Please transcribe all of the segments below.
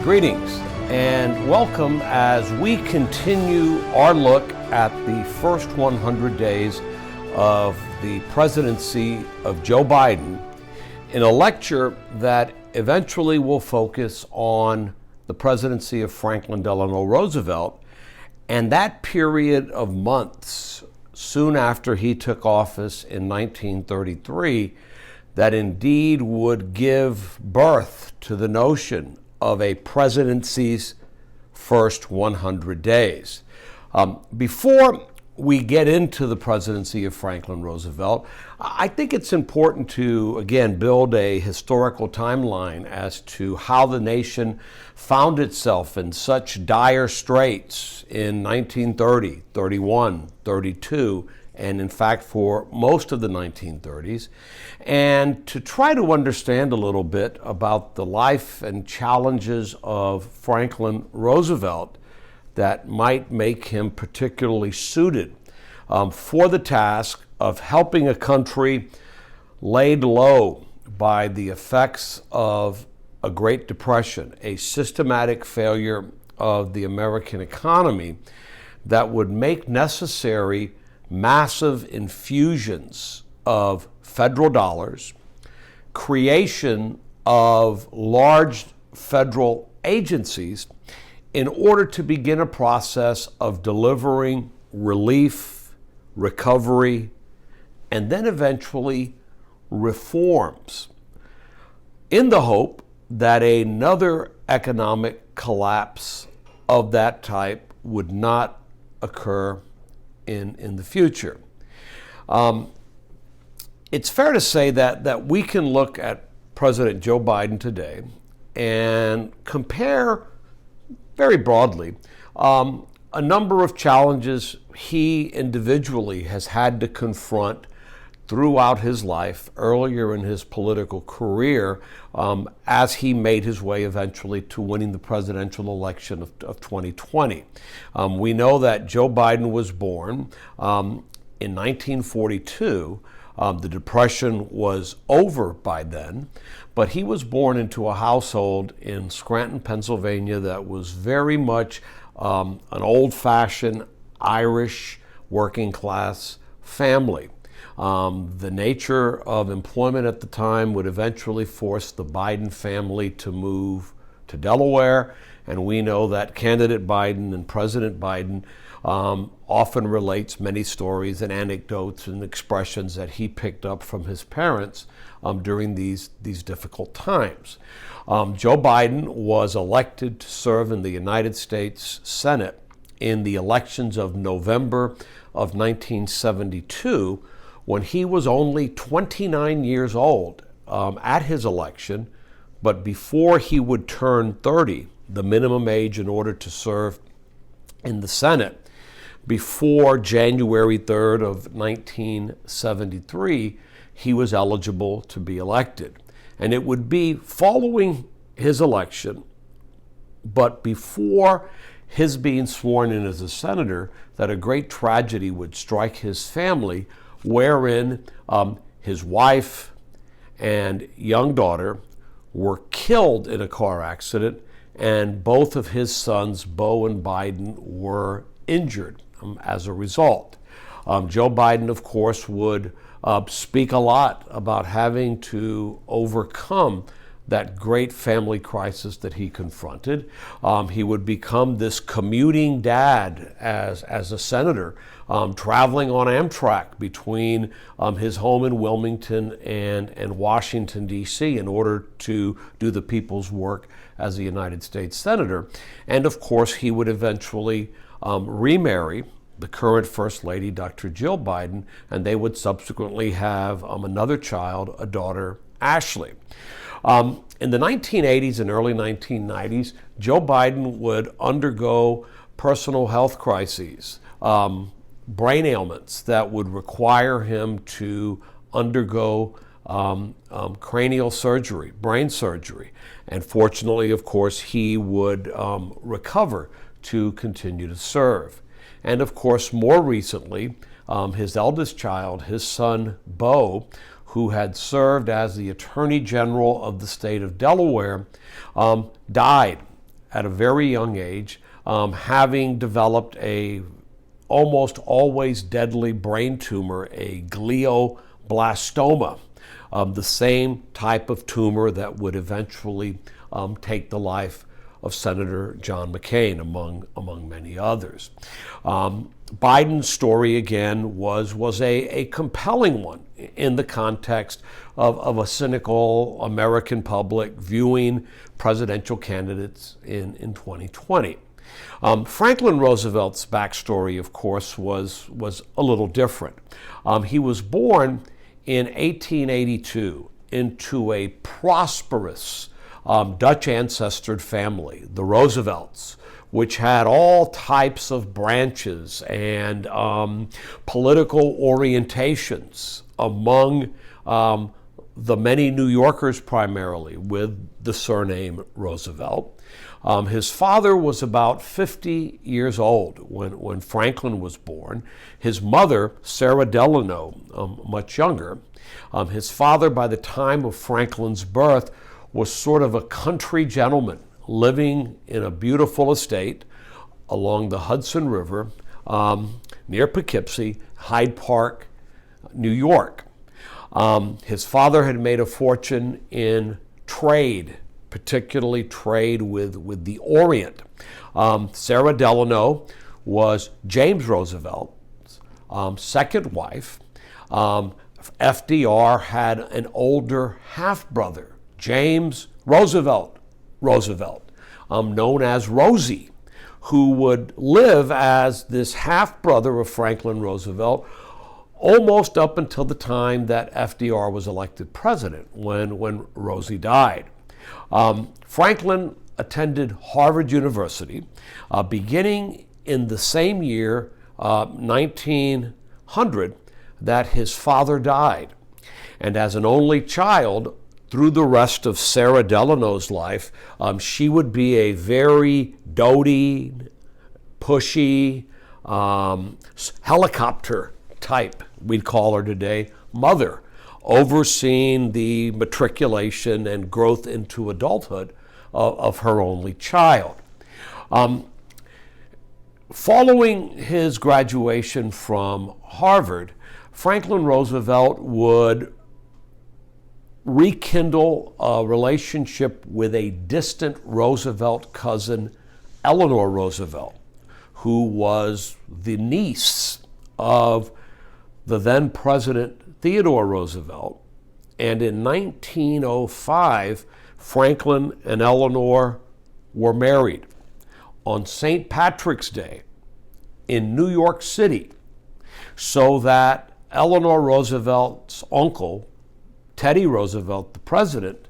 Greetings and welcome as we continue our look at the first 100 days of the presidency of Joe Biden in a lecture that eventually will focus on the presidency of Franklin Delano Roosevelt and that period of months soon after he took office in 1933 that indeed would give birth to the notion of a presidency's first 100 days. Before we get into the presidency of Franklin Roosevelt, I think it's important to, again, build a historical timeline as to how the nation found itself in such dire straits in 1930, 31, 32, and in fact for most of the 1930s, and to try to understand a little bit about the life and challenges of Franklin Roosevelt that might make him particularly suited for the task of helping a country laid low by the effects of a Great Depression, a systematic failure of the American economy that would make necessary massive infusions of federal dollars, creation of large federal agencies in order to begin a process of delivering relief, recovery, and then eventually reforms in the hope that another economic collapse of that type would not occur in the future. It's fair to say that we can look at President Joe Biden today and compare very broadly a number of challenges he individually has had to confront throughout his life, earlier in his political career, as he made his way eventually to winning the presidential election of 2020. We know that Joe Biden was born in 1942. The Depression was over by then, but he was born into a household in Scranton, Pennsylvania that was very much an old-fashioned Irish working class family. The nature of employment at the time would eventually force the Biden family to move to Delaware, and we know that candidate Biden and President Biden often relates many stories and anecdotes and expressions that he picked up from his parents during these difficult times. Joe Biden was elected to serve in the United States Senate in the elections of November of 1972, when he was only 29 years old at his election, but before he would turn 30, the minimum age in order to serve in the Senate, before January 3rd of 1973, he was eligible to be elected. And it would be following his election, but before his being sworn in as a senator, that a great tragedy would strike his family, wherein his wife and young daughter were killed in a car accident, and both of his sons, Beau and Biden, were injured as a result. Joe Biden, of course, would speak a lot about having to overcome that great family crisis that he confronted. He would become this commuting dad as a senator, traveling on Amtrak between his home in Wilmington and Washington, D.C. in order to do the people's work as a United States Senator. And of course, he would eventually remarry the current First Lady, Dr. Jill Biden, and they would subsequently have another child, a daughter, Ashley. In the 1980s and early 1990s, Joe Biden would undergo personal health crises, brain ailments that would require him to undergo cranial surgery, brain surgery. And fortunately, of course, he would recover to continue to serve. And of course, more recently, his eldest child, his son, Beau, who had served as the Attorney General of the state of Delaware, died at a very young age, having developed a almost always deadly brain tumor, a glioblastoma, the same type of tumor that would eventually take the life of Senator John McCain, among many others. Biden's story, again, was a compelling one in the context of a cynical American public viewing presidential candidates in 2020. Franklin Roosevelt's backstory, of course, was a little different. He was born in 1882 into a prosperous Dutch ancestored family, the Roosevelts, which had all types of branches and political orientations among the many New Yorkers primarily with the surname Roosevelt. His father was about 50 years old when Franklin was born. His mother, Sarah Delano, much younger. His father, by the time of Franklin's birth, was sort of a country gentleman living in a beautiful estate along the Hudson River near Poughkeepsie, Hyde Park, New York. His father had made a fortune in trade, particularly trade with the Orient. Sarah Delano was James Roosevelt's second wife. FDR had an older half-brother, James Roosevelt, known as Rosie, who would live as this half-brother of Franklin Roosevelt almost up until the time that FDR was elected president, when Rosie died. Franklin attended Harvard University, beginning in the same year, 1900, that his father died. And as an only child, through the rest of Sarah Delano's life, she would be a very doting, pushy, helicopter type, we'd call her today, mother, overseeing the matriculation and growth into adulthood of her only child. Following his graduation from Harvard, Franklin Roosevelt would rekindle a relationship with a distant Roosevelt cousin, Eleanor Roosevelt, who was the niece of the then President Theodore Roosevelt. And in 1905, Franklin and Eleanor were married on St. Patrick's Day in New York City, so that Eleanor Roosevelt's uncle, Teddy Roosevelt, the president,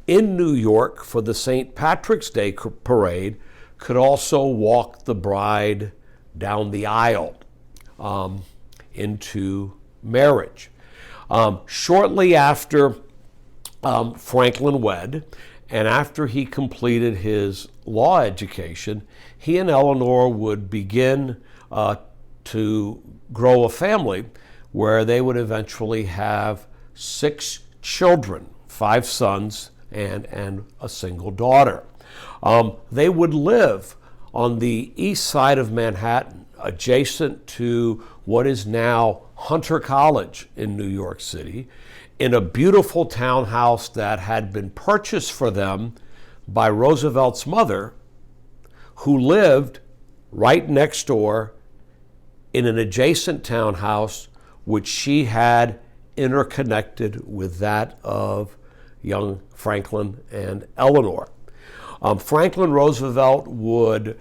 in New York for the St. Patrick's Day parade, could also walk the bride down the aisle into marriage. Shortly after Franklin wed, and after he completed his law education, he and Eleanor would begin to grow a family where they would eventually have 6 children, 5 sons and a single daughter. They would live on the east side of Manhattan, adjacent to what is now Hunter College in New York City, in a beautiful townhouse that had been purchased for them by Roosevelt's mother, who lived right next door in an adjacent townhouse which she had interconnected with that of young Franklin and Eleanor. Franklin Roosevelt would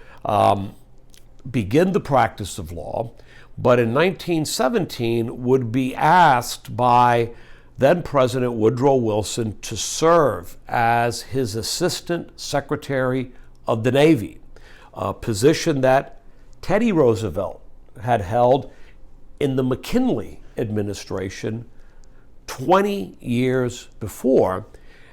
begin the practice of law, but in 1917 would be asked by then President Woodrow Wilson to serve as his Assistant Secretary of the Navy, a position that Teddy Roosevelt had held in the McKinley administration 20 years before.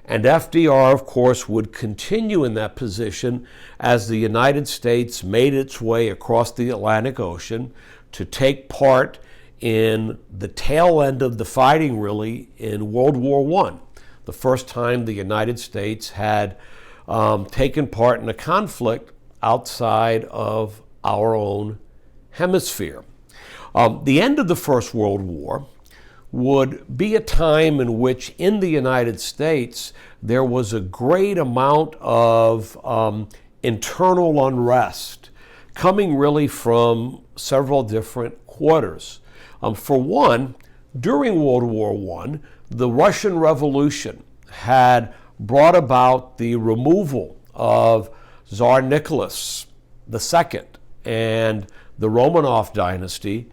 And FDR, of course, would continue in that position as the United States made its way across the Atlantic Ocean to take part in the tail end of the fighting, really, in World War I, the first time the United States had taken part in a conflict outside of our own hemisphere. The end of the First World War would be a time in which in the United States there was a great amount of internal unrest coming really from several different quarters. For one, during World War I, the Russian Revolution had brought about the removal of Tsar Nicholas II and the Romanov dynasty,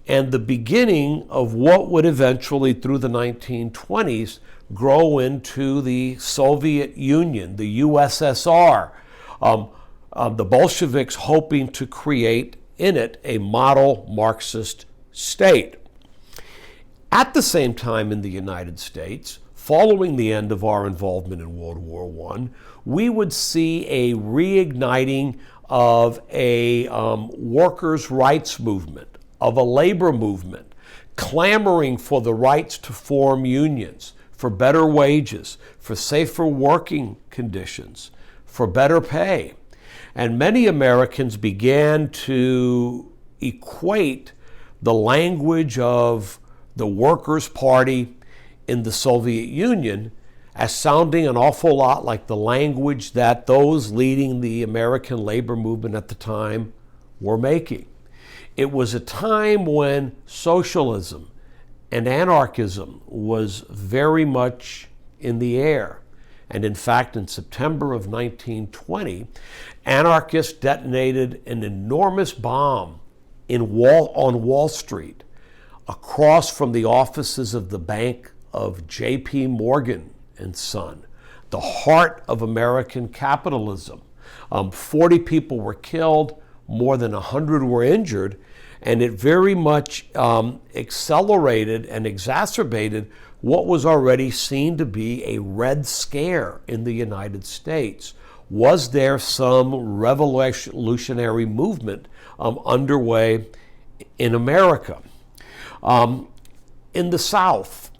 and the beginning of what would eventually, through the 1920s, grow into the Soviet Union, the USSR, the Bolsheviks hoping to create in it a model Marxist state. At the same time in the United States, following the end of our involvement in World War I, we would see a reigniting of a workers' rights movement, of a labor movement, clamoring for the rights to form unions, for better wages, for safer working conditions, for better pay. And many Americans began to equate the language of the Workers' Party in the Soviet Union as sounding an awful lot like the language that those leading the American labor movement at the time were making. It was a time when socialism and anarchism was very much in the air. And in fact, in September of 1920, anarchists detonated an enormous bomb on Wall Street across from the offices of the Bank of J.P. Morgan and Son, the heart of American capitalism. 40 people were killed, more than 100 were injured, and it very much accelerated and exacerbated what was already seen to be a Red Scare in the United States. Was there some revolutionary movement underway in America? In the South,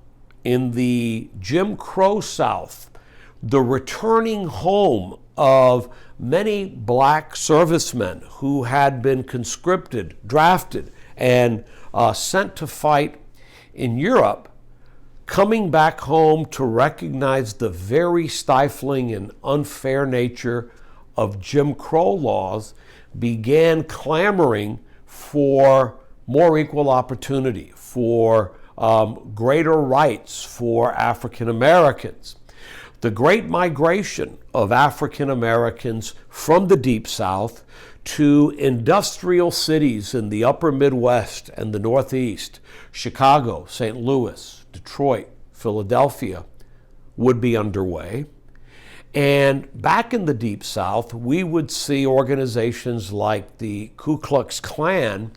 in the Jim Crow South, the returning home of many black servicemen who had been conscripted, drafted, and sent to fight in Europe, coming back home to recognize the very stifling and unfair nature of Jim Crow laws, began clamoring for more equal opportunity, for greater rights for African Americans. The great migration of African Americans from the Deep South to industrial cities in the upper Midwest and the Northeast, Chicago, St. Louis, Detroit, Philadelphia, would be underway. And back in the Deep South, we would see organizations like the Ku Klux Klan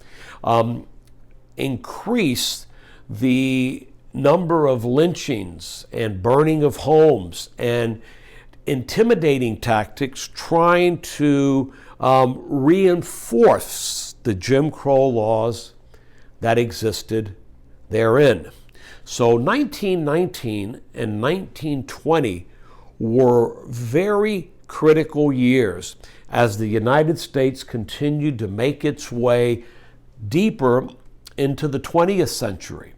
increase the number of lynchings and burning of homes and intimidating tactics trying to reinforce the Jim Crow laws that existed therein. So 1919 and 1920 were very critical years as the United States continued to make its way deeper into the 20th century.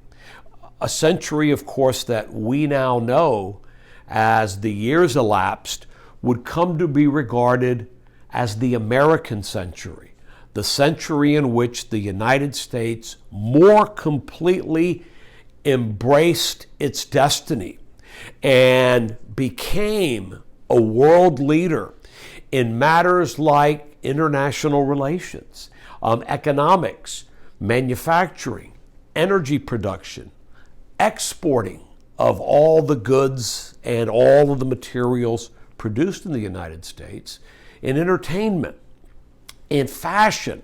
A century, of course, that we now know, as the years elapsed, would come to be regarded as the American century, the century in which the United States more completely embraced its destiny and became a world leader in matters like international relations, economics, manufacturing, energy production, exporting of all the goods and all of the materials produced in the United States, in entertainment, in fashion.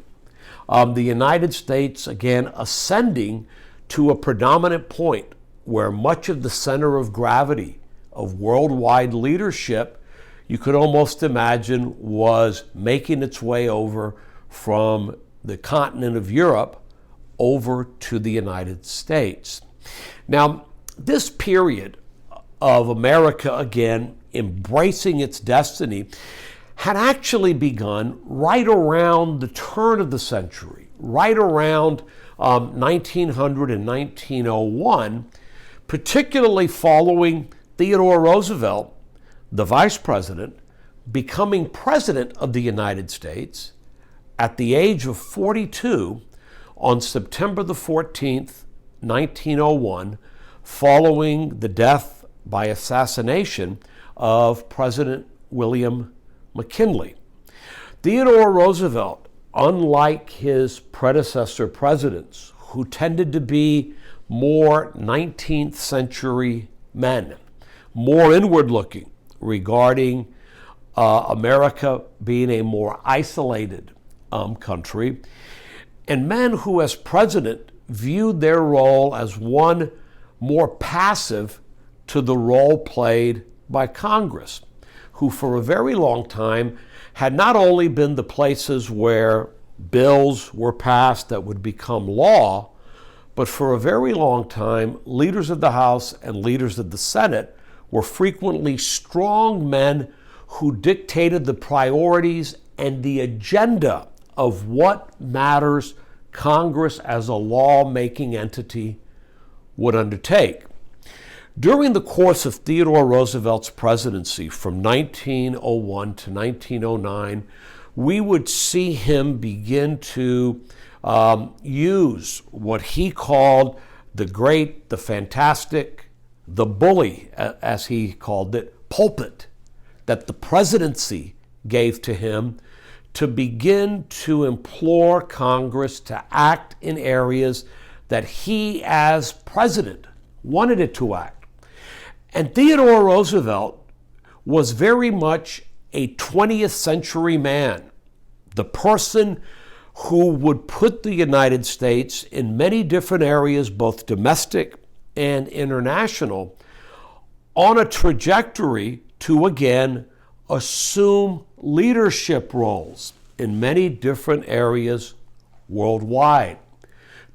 The United States, again, ascending to a predominant point where much of the center of gravity of worldwide leadership, you could almost imagine, was making its way over from the continent of Europe over to the United States. Now, this period of America, again, embracing its destiny, had actually begun right around the turn of the century, right around 1900 and 1901, particularly following Theodore Roosevelt, the vice president, becoming president of the United States at the age of 42 on September the 14th, 1901, following the death by assassination of President William McKinley. Theodore Roosevelt, unlike his predecessor presidents, who tended to be more 19th century men, more inward looking regarding America being a more isolated country, and men who, as president, viewed their role as one more passive to the role played by Congress, who for a very long time had not only been the places where bills were passed that would become law, but for a very long time, leaders of the House and leaders of the Senate were frequently strong men who dictated the priorities and the agenda of what matters Congress as a law-making entity would undertake. During the course of Theodore Roosevelt's presidency from 1901 to 1909, we would see him begin to use what he called the great, the fantastic, the bully, as he called it, pulpit, that the presidency gave to him to begin to implore Congress to act in areas that he, as president, wanted it to act. And Theodore Roosevelt was very much a 20th century man, the person who would put the United States in many different areas, both domestic and international, on a trajectory to, again, assume leadership roles in many different areas worldwide.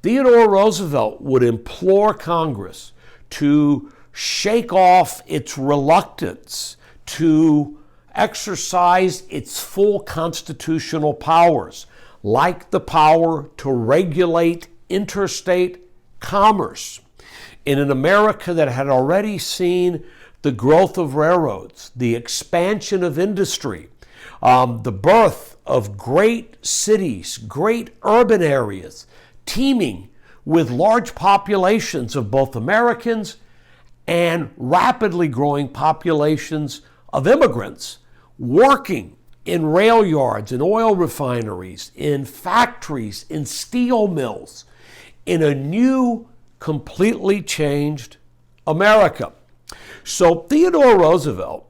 Theodore Roosevelt would implore Congress to shake off its reluctance to exercise its full constitutional powers, like the power to regulate interstate commerce in an America that had already seen the growth of railroads, the expansion of industry, the birth of great cities, great urban areas, teeming with large populations of both Americans and rapidly growing populations of immigrants working in rail yards, in oil refineries, in factories, in steel mills, in a new, completely changed America. So Theodore Roosevelt,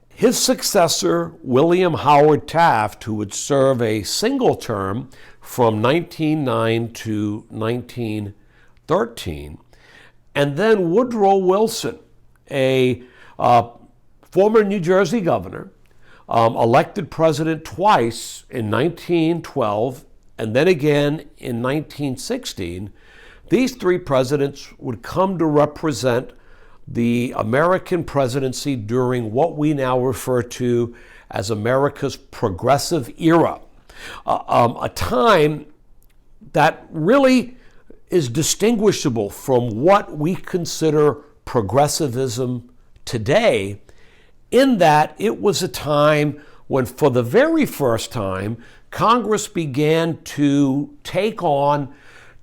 his successor, William Howard Taft, who would serve a single term from 1909 to 1913, and then Woodrow Wilson, a former New Jersey governor, elected president twice in 1912 and then again in 1916, these three presidents would come to represent the American presidency during what we now refer to as America's progressive era, a time that really is distinguishable from what we consider progressivism today, in that it was a time when, for the very first time, Congress began to take on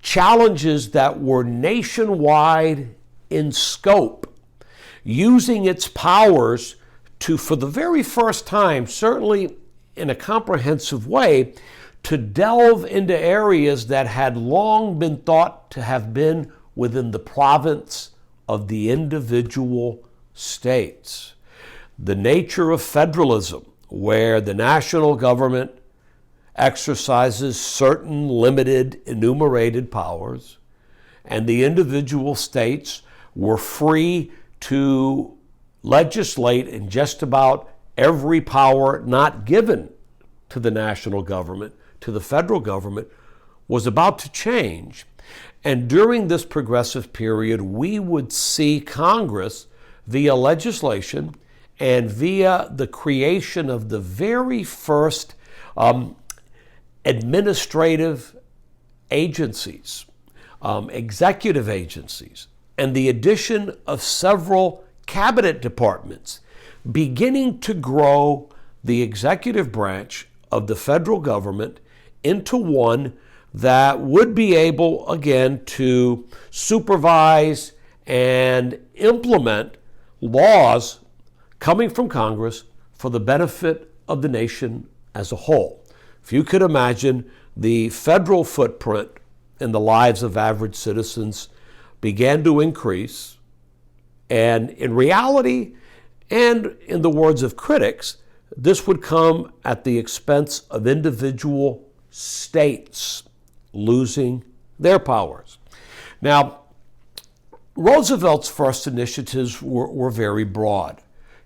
challenges that were nationwide in scope, using its powers to, for the very first time, certainly in a comprehensive way, to delve into areas that had long been thought to have been within the province of the individual states. The nature of federalism, where the national government exercises certain limited enumerated powers, and the individual states were free to legislate in just about every power not given to the national government, to the federal government, was about to change. And during this progressive period, we would see Congress, via legislation and via the creation of the very first administrative agencies, executive agencies, and the addition of several cabinet departments, beginning to grow the executive branch of the federal government into one that would be able, again, to supervise and implement laws coming from Congress for the benefit of the nation as a whole. If you could imagine, the federal footprint in the lives of average citizens began to increase, and in reality, and in the words of critics, this would come at the expense of individual states losing their powers. Now, Roosevelt's first initiatives were very broad,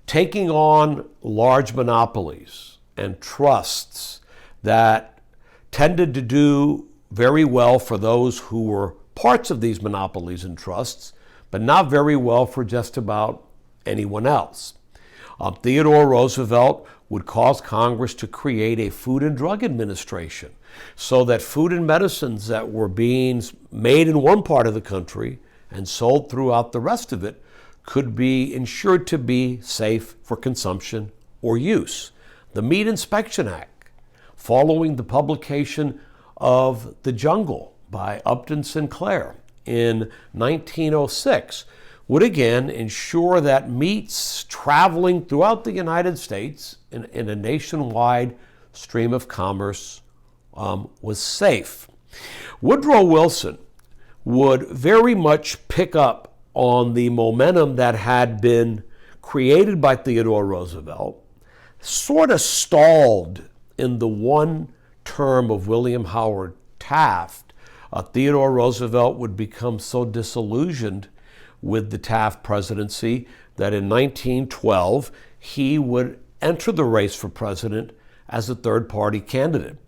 taking on large monopolies and trusts that tended to do very well for those who were parts of these monopolies and trusts, but not very well for just about anyone else. Theodore Roosevelt would cause Congress to create a Food and Drug Administration so that food and medicines that were being made in one part of the country and sold throughout the rest of it could be ensured to be safe for consumption or use. The Meat Inspection Act, following the publication of The Jungle by Upton Sinclair in 1906, would again ensure that meats traveling throughout the United States in a nationwide stream of commerce was safe. Woodrow Wilson would very much pick up on the momentum that had been created by Theodore Roosevelt, sort of stalled in the one term of William Howard Taft. Theodore Roosevelt would become so disillusioned with the Taft presidency that in 1912 he would enter the race for president as a third-party candidate.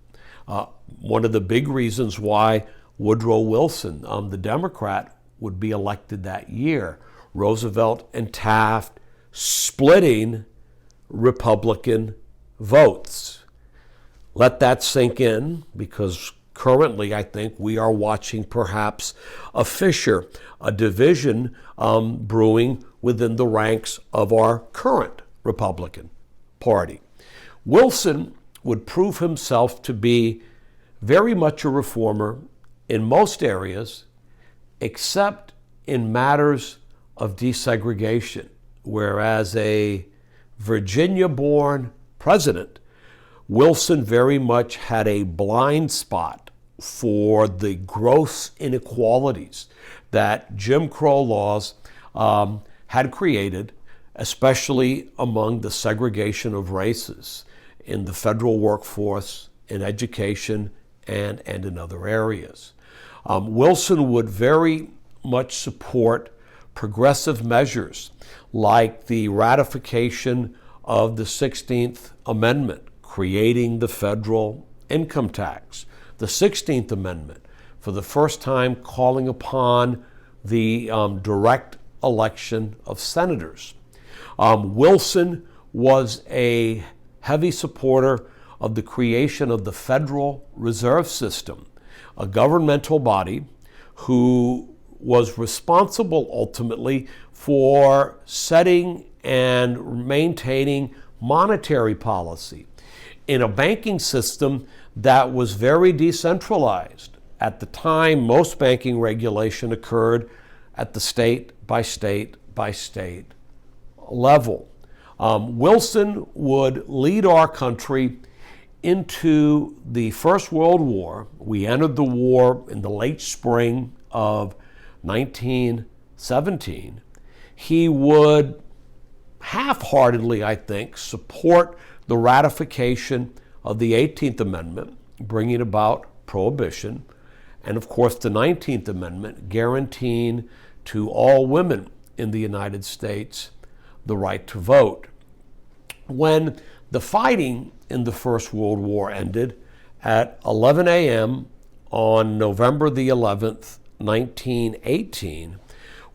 One of the big reasons why Woodrow Wilson, the Democrat, would be elected that year. Roosevelt and Taft splitting Republican votes. Let that sink in, because currently I think we are watching perhaps a fissure, a division brewing within the ranks of our current Republican Party. Wilson would prove himself to be very much a reformer in most areas, except in matters of desegregation, whereas a Virginia-born president, Wilson very much had a blind spot for the gross inequalities that Jim Crow laws had created, especially among the segregation of races in the federal workforce, in education, and in other areas. Wilson would very much support progressive measures like the ratification of the 16th Amendment, creating the federal income tax, the 16th Amendment, for the first time calling upon the direct election of senators. Wilson was a heavy supporter of the creation of the Federal Reserve System, a governmental body who was responsible ultimately for setting and maintaining monetary policy in a banking system that was very decentralized. At the time, most banking regulation occurred at the state by state by state level. Wilson would lead our country into the First World War. We entered the war in the late spring of 1917. 17, he would half-heartedly, I think, support the ratification of the 18th Amendment, bringing about prohibition, and of course the 19th Amendment, guaranteeing to all women in the United States the right to vote. When the fighting in the First World War ended at 11 a.m. on November the 11th, 1918,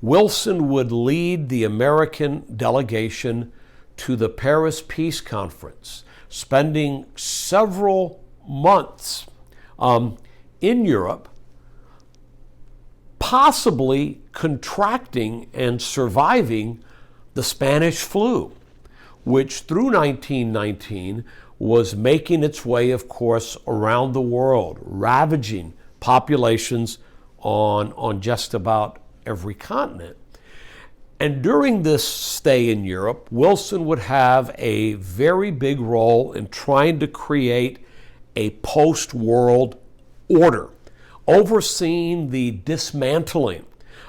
Wilson would lead the American delegation to the Paris Peace Conference, spending several months in Europe, possibly contracting and surviving the Spanish flu, which through 1919 was making its way, of course, around the world, ravaging populations on just about every continent. And during this stay in Europe, Wilson would have a very big role in trying to create a post-world order, overseeing the dismantling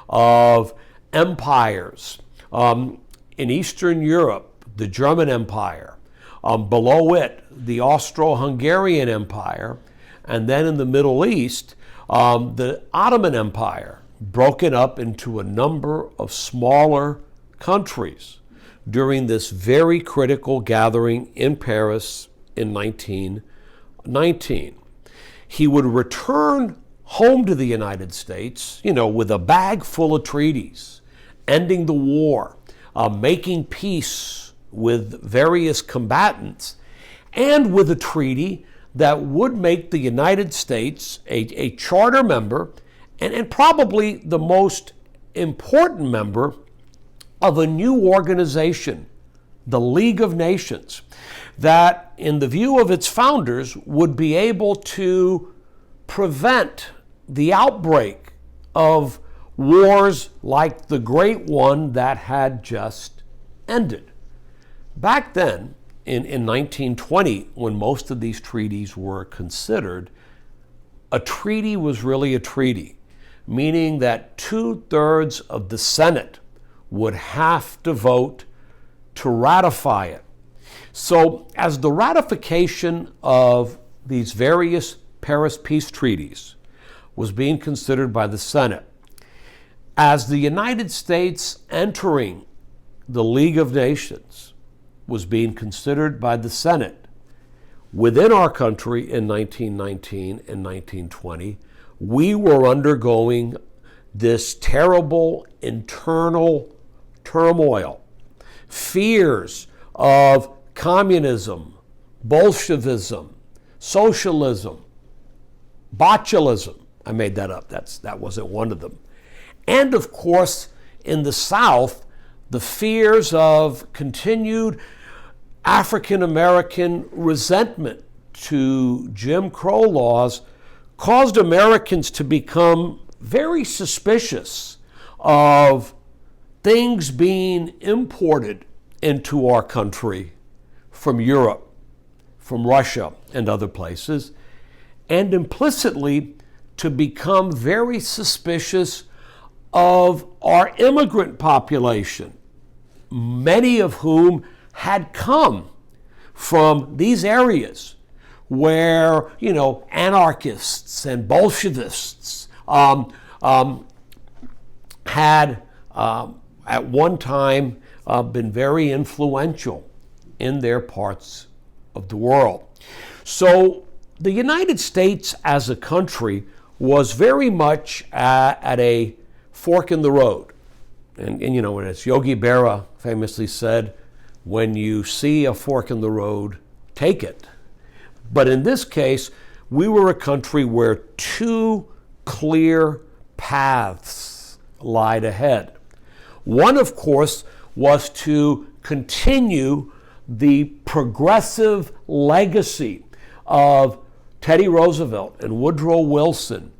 of empires. In Eastern Europe, the German Empire, below it, the Austro-Hungarian Empire, and then in the Middle East, the Ottoman Empire, broken up into a number of smaller countries during this very critical gathering in Paris in 1919. He would return home to the United States, with a bag full of treaties, ending the war, making peace with various combatants, and with a treaty that would make the United States a charter member and probably the most important member of a new organization, the League of Nations, that in the view of its founders would be able to prevent the outbreak of wars like the great one that had just ended. Back then, in 1920, when most of these treaties were considered, a treaty was really a treaty, meaning that 2/3 of the Senate would have to vote to ratify it. So as the ratification of these various Paris peace treaties was being considered by the Senate, as the United States entering the League of Nations was being considered by the Senate, within our country in 1919 and 1920, we were undergoing this terrible internal turmoil, fears of communism, Bolshevism, socialism, botulism. I made that up. That wasn't one of them. And of course, in the South, the fears of continued African American resentment to Jim Crow laws caused Americans to become very suspicious of things being imported into our country from Europe, from Russia, and other places, and implicitly to become very suspicious of our immigrant population, many of whom had come from these areas where, anarchists and Bolshevists had at one time been very influential in their parts of the world. So the United States as a country was very much at a fork in the road. And as Yogi Berra famously said, when you see a fork in the road, take it. But in this case, we were a country where two clear paths lied ahead. One, of course, was to continue the progressive legacy of Teddy Roosevelt and Woodrow Wilson,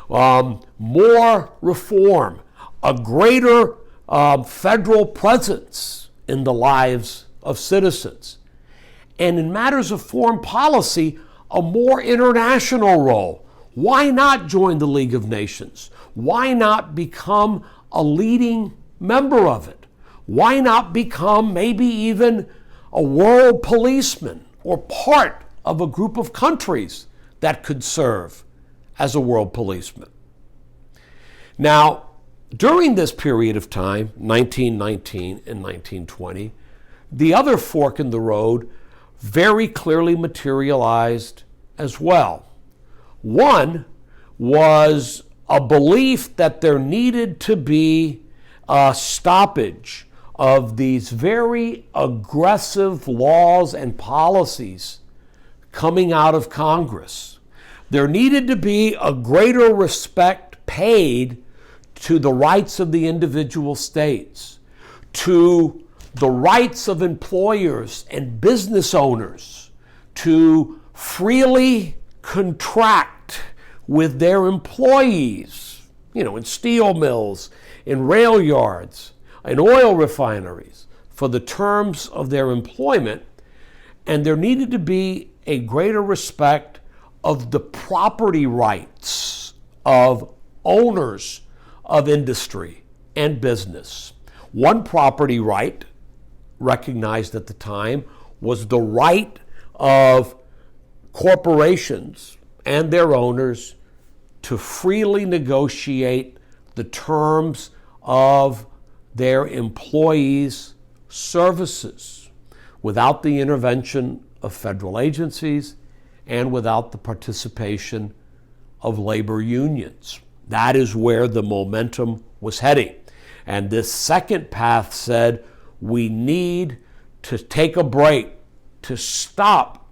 more reform, a greater federal presence in the lives of citizens, and in matters of foreign policy, a more international role. Why not join the League of Nations? Why not become a leading member of it? Why not become maybe even a world policeman or part of a group of countries that could serve as a world policeman? Now, during this period of time, 1919 and 1920, the other fork in the road very clearly materialized as well. One was a belief that there needed to be a stoppage of these very aggressive laws and policies coming out of Congress. There needed to be a greater respect paid to the rights of the individual states, to the rights of employers and business owners to freely contract with their employees, in steel mills, in rail yards, in oil refineries, for the terms of their employment. And there needed to be a greater respect of the property rights of owners of industry and business. One property right recognized at the time was the right of corporations and their owners to freely negotiate the terms of their employees' services without the intervention of federal agencies and without the participation of labor unions. That is where the momentum was heading. And this second path said we need to take a break to stop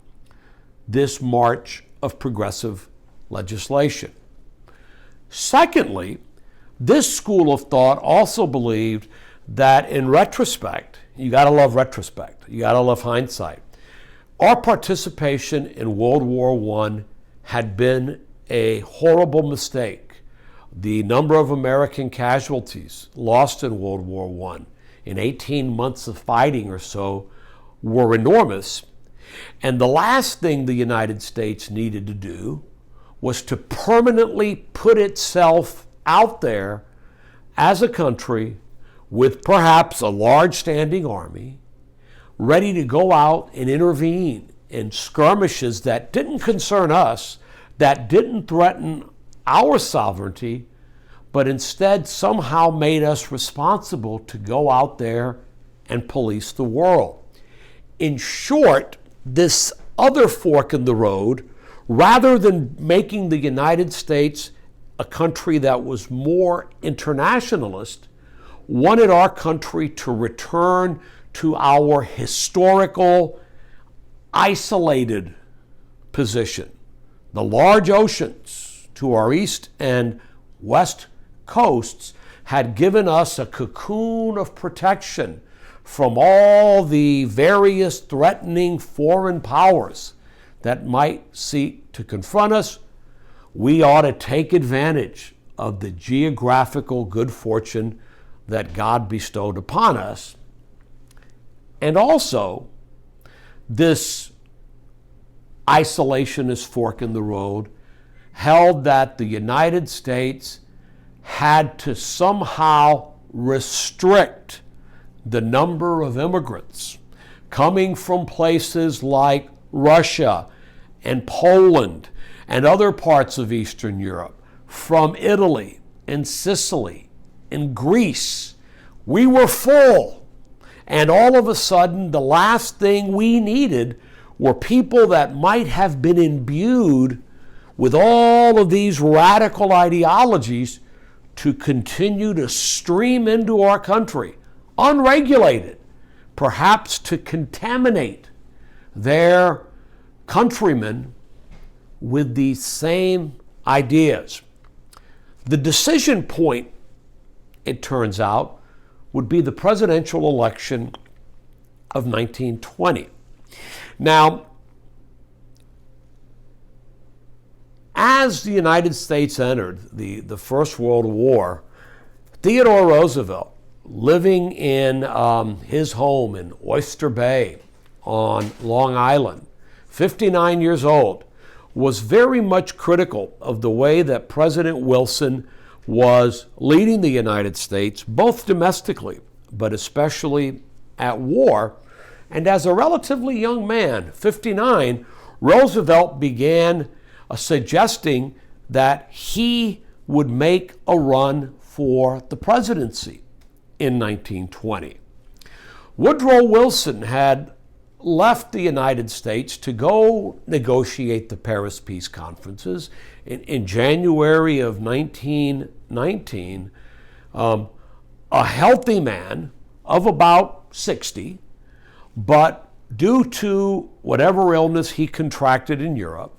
this march of progressive legislation. Secondly, this school of thought also believed that in retrospect, you gotta love retrospect, you gotta love hindsight, our participation in World War I had been a horrible mistake. The number of American casualties lost in World War I in 18 months of fighting or so were enormous. And the last thing the United States needed to do was to permanently put itself out there as a country with perhaps a large standing army, ready to go out and intervene in skirmishes that didn't concern us, that didn't threaten our sovereignty, but instead somehow made us responsible to go out there and police the world. In short, this other fork in the road, rather than making the United States a country that was more internationalist, wanted our country to return to our historical, isolated position. The large oceans to our east and west coasts had given us a cocoon of protection from all the various threatening foreign powers that might seek to confront us. We ought to take advantage of the geographical good fortune that God bestowed upon us. And also, this isolationist fork in the road held that the United States had to somehow restrict the number of immigrants coming from places like Russia and Poland and other parts of Eastern Europe, from Italy and Sicily and Greece. We were full. And all of a sudden, the last thing we needed were people that might have been imbued with all of these radical ideologies to continue to stream into our country, unregulated, perhaps to contaminate their countrymen with these same ideas. The decision point, it turns out, would be the presidential election of 1920. Now, as the United States entered the First World War, Theodore Roosevelt, living in his home in Oyster Bay on Long Island, 59 years old, was very much critical of the way that President Wilson was leading the United States, both domestically, but especially at war. And as a relatively young man, 59, Roosevelt began suggesting that he would make a run for the presidency in 1920. Woodrow Wilson had left the United States to go negotiate the Paris Peace Conferences. In January of 1919, a healthy man of about 60, but due to whatever illness he contracted in Europe,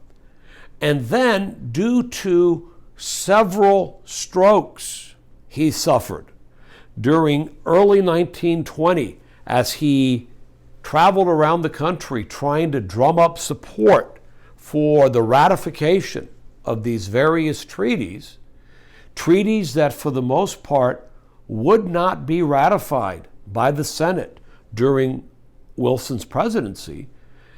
and then due to several strokes he suffered during early 1920 as he traveled around the country trying to drum up support for the ratification of these various treaties that for the most part would not be ratified by the Senate during Wilson's presidency.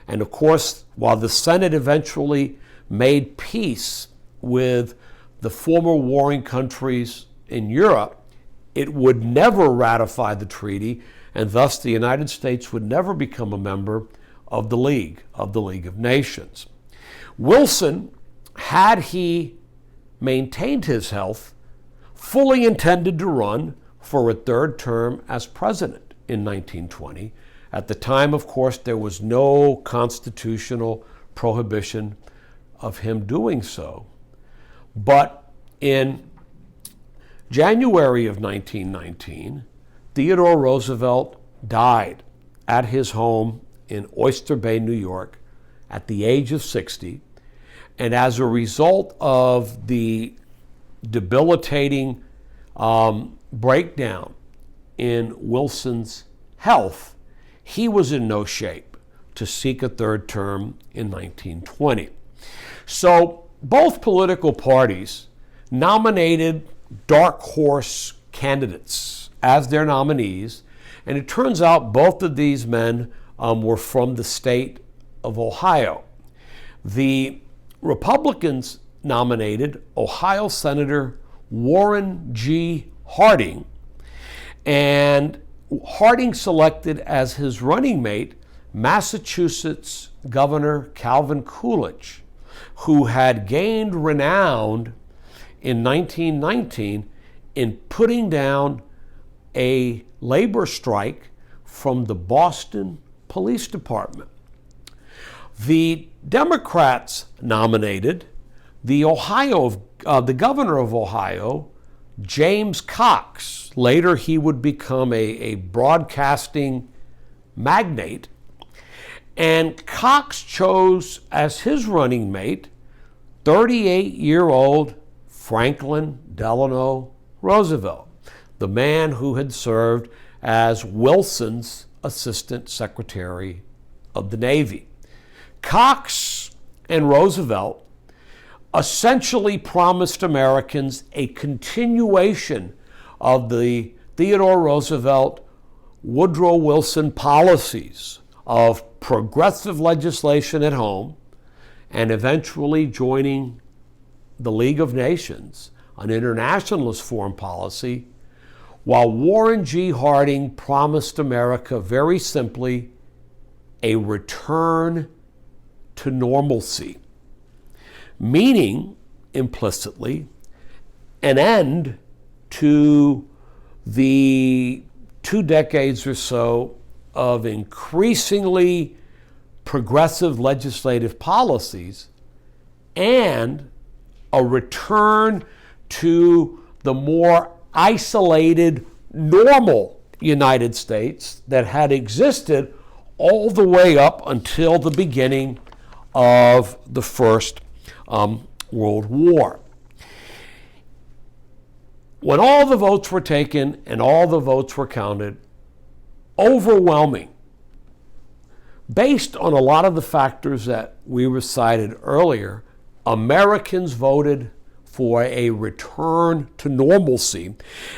And of course, while the Senate eventually made peace with the former warring countries in Europe, it would never ratify the treaty, and thus the United States would never become a member of the League of Nations. Wilson, had he maintained his health, fully intended to run for a third term as president in 1920. At the time, of course, there was no constitutional prohibition of him doing so. But in January of 1919, Theodore Roosevelt died at his home in Oyster Bay, New York, at the age of 60. And as a result of the debilitating breakdown in Wilson's health, he was in no shape to seek a third term in 1920. So both political parties nominated dark horse candidates as their nominees, and it turns out both of these men were from the state of Ohio. The Republicans nominated Ohio Senator Warren G. Harding, and Harding selected as his running mate Massachusetts Governor Calvin Coolidge, who had gained renown in 1919 in putting down a labor strike from the Boston Police Department. The Democrats nominated the governor of Ohio, James Cox. Later he would become a broadcasting magnate. And Cox chose as his running mate 38-year-old Franklin Delano Roosevelt, the man who had served as Wilson's Assistant Secretary of the Navy. Cox and Roosevelt essentially promised Americans a continuation of the Theodore Roosevelt, Woodrow Wilson policies of progressive legislation at home and eventually joining the League of Nations, an internationalist foreign policy, while Warren G. Harding promised America very simply a return to normalcy, meaning implicitly an end to the 2 decades or so of increasingly progressive legislative policies and a return to the more isolated, normal United States that had existed all the way up until the beginning of the First World War. When all the votes were taken and all the votes were counted, overwhelming, based on a lot of the factors that we recited earlier, Americans voted for a return to normalcy,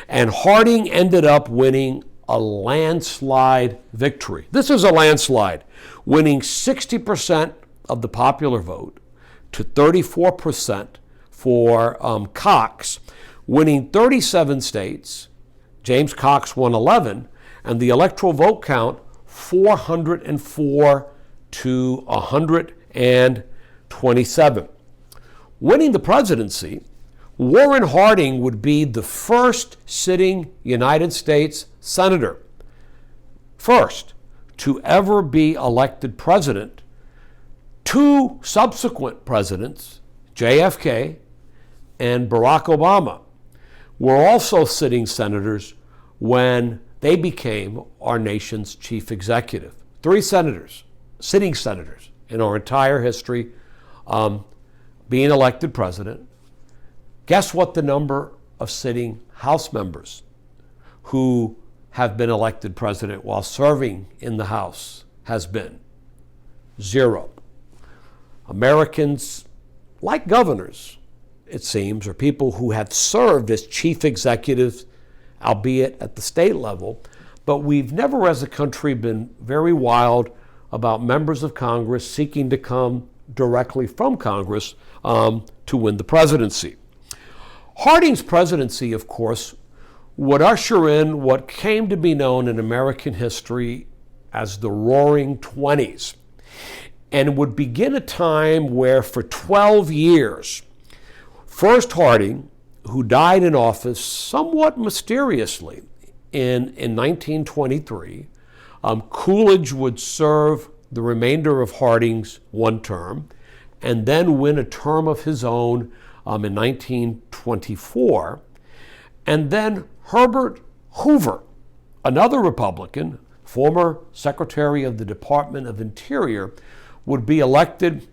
and Harding ended up winning a landslide victory. This is a landslide, winning 60% of the popular vote to 34% for Cox, winning 37 states. James Cox won 11, and the electoral vote count 404 to 127. Winning the presidency, Warren Harding would be the first sitting United States senator, first to ever be elected president. Two subsequent presidents, JFK and Barack Obama, were also sitting senators when they became our nation's chief executive. Three senators, sitting senators in our entire history, being elected president. Guess what the number of sitting House members who have been elected president while serving in the House has been? 0. Americans, like governors, it seems, or people who have served as chief executives, albeit at the state level, but we've never as a country been very wild about members of Congress seeking to come directly from Congress to win the presidency. Harding's presidency, of course, would usher in what came to be known in American history as the Roaring Twenties, and would begin a time where for 12 years, first Harding, who died in office somewhat mysteriously in 1923, Coolidge would serve the remainder of Harding's one term and then win a term of his own in 1924. And then Herbert Hoover, another Republican, former Secretary of the Department of Interior, would be elected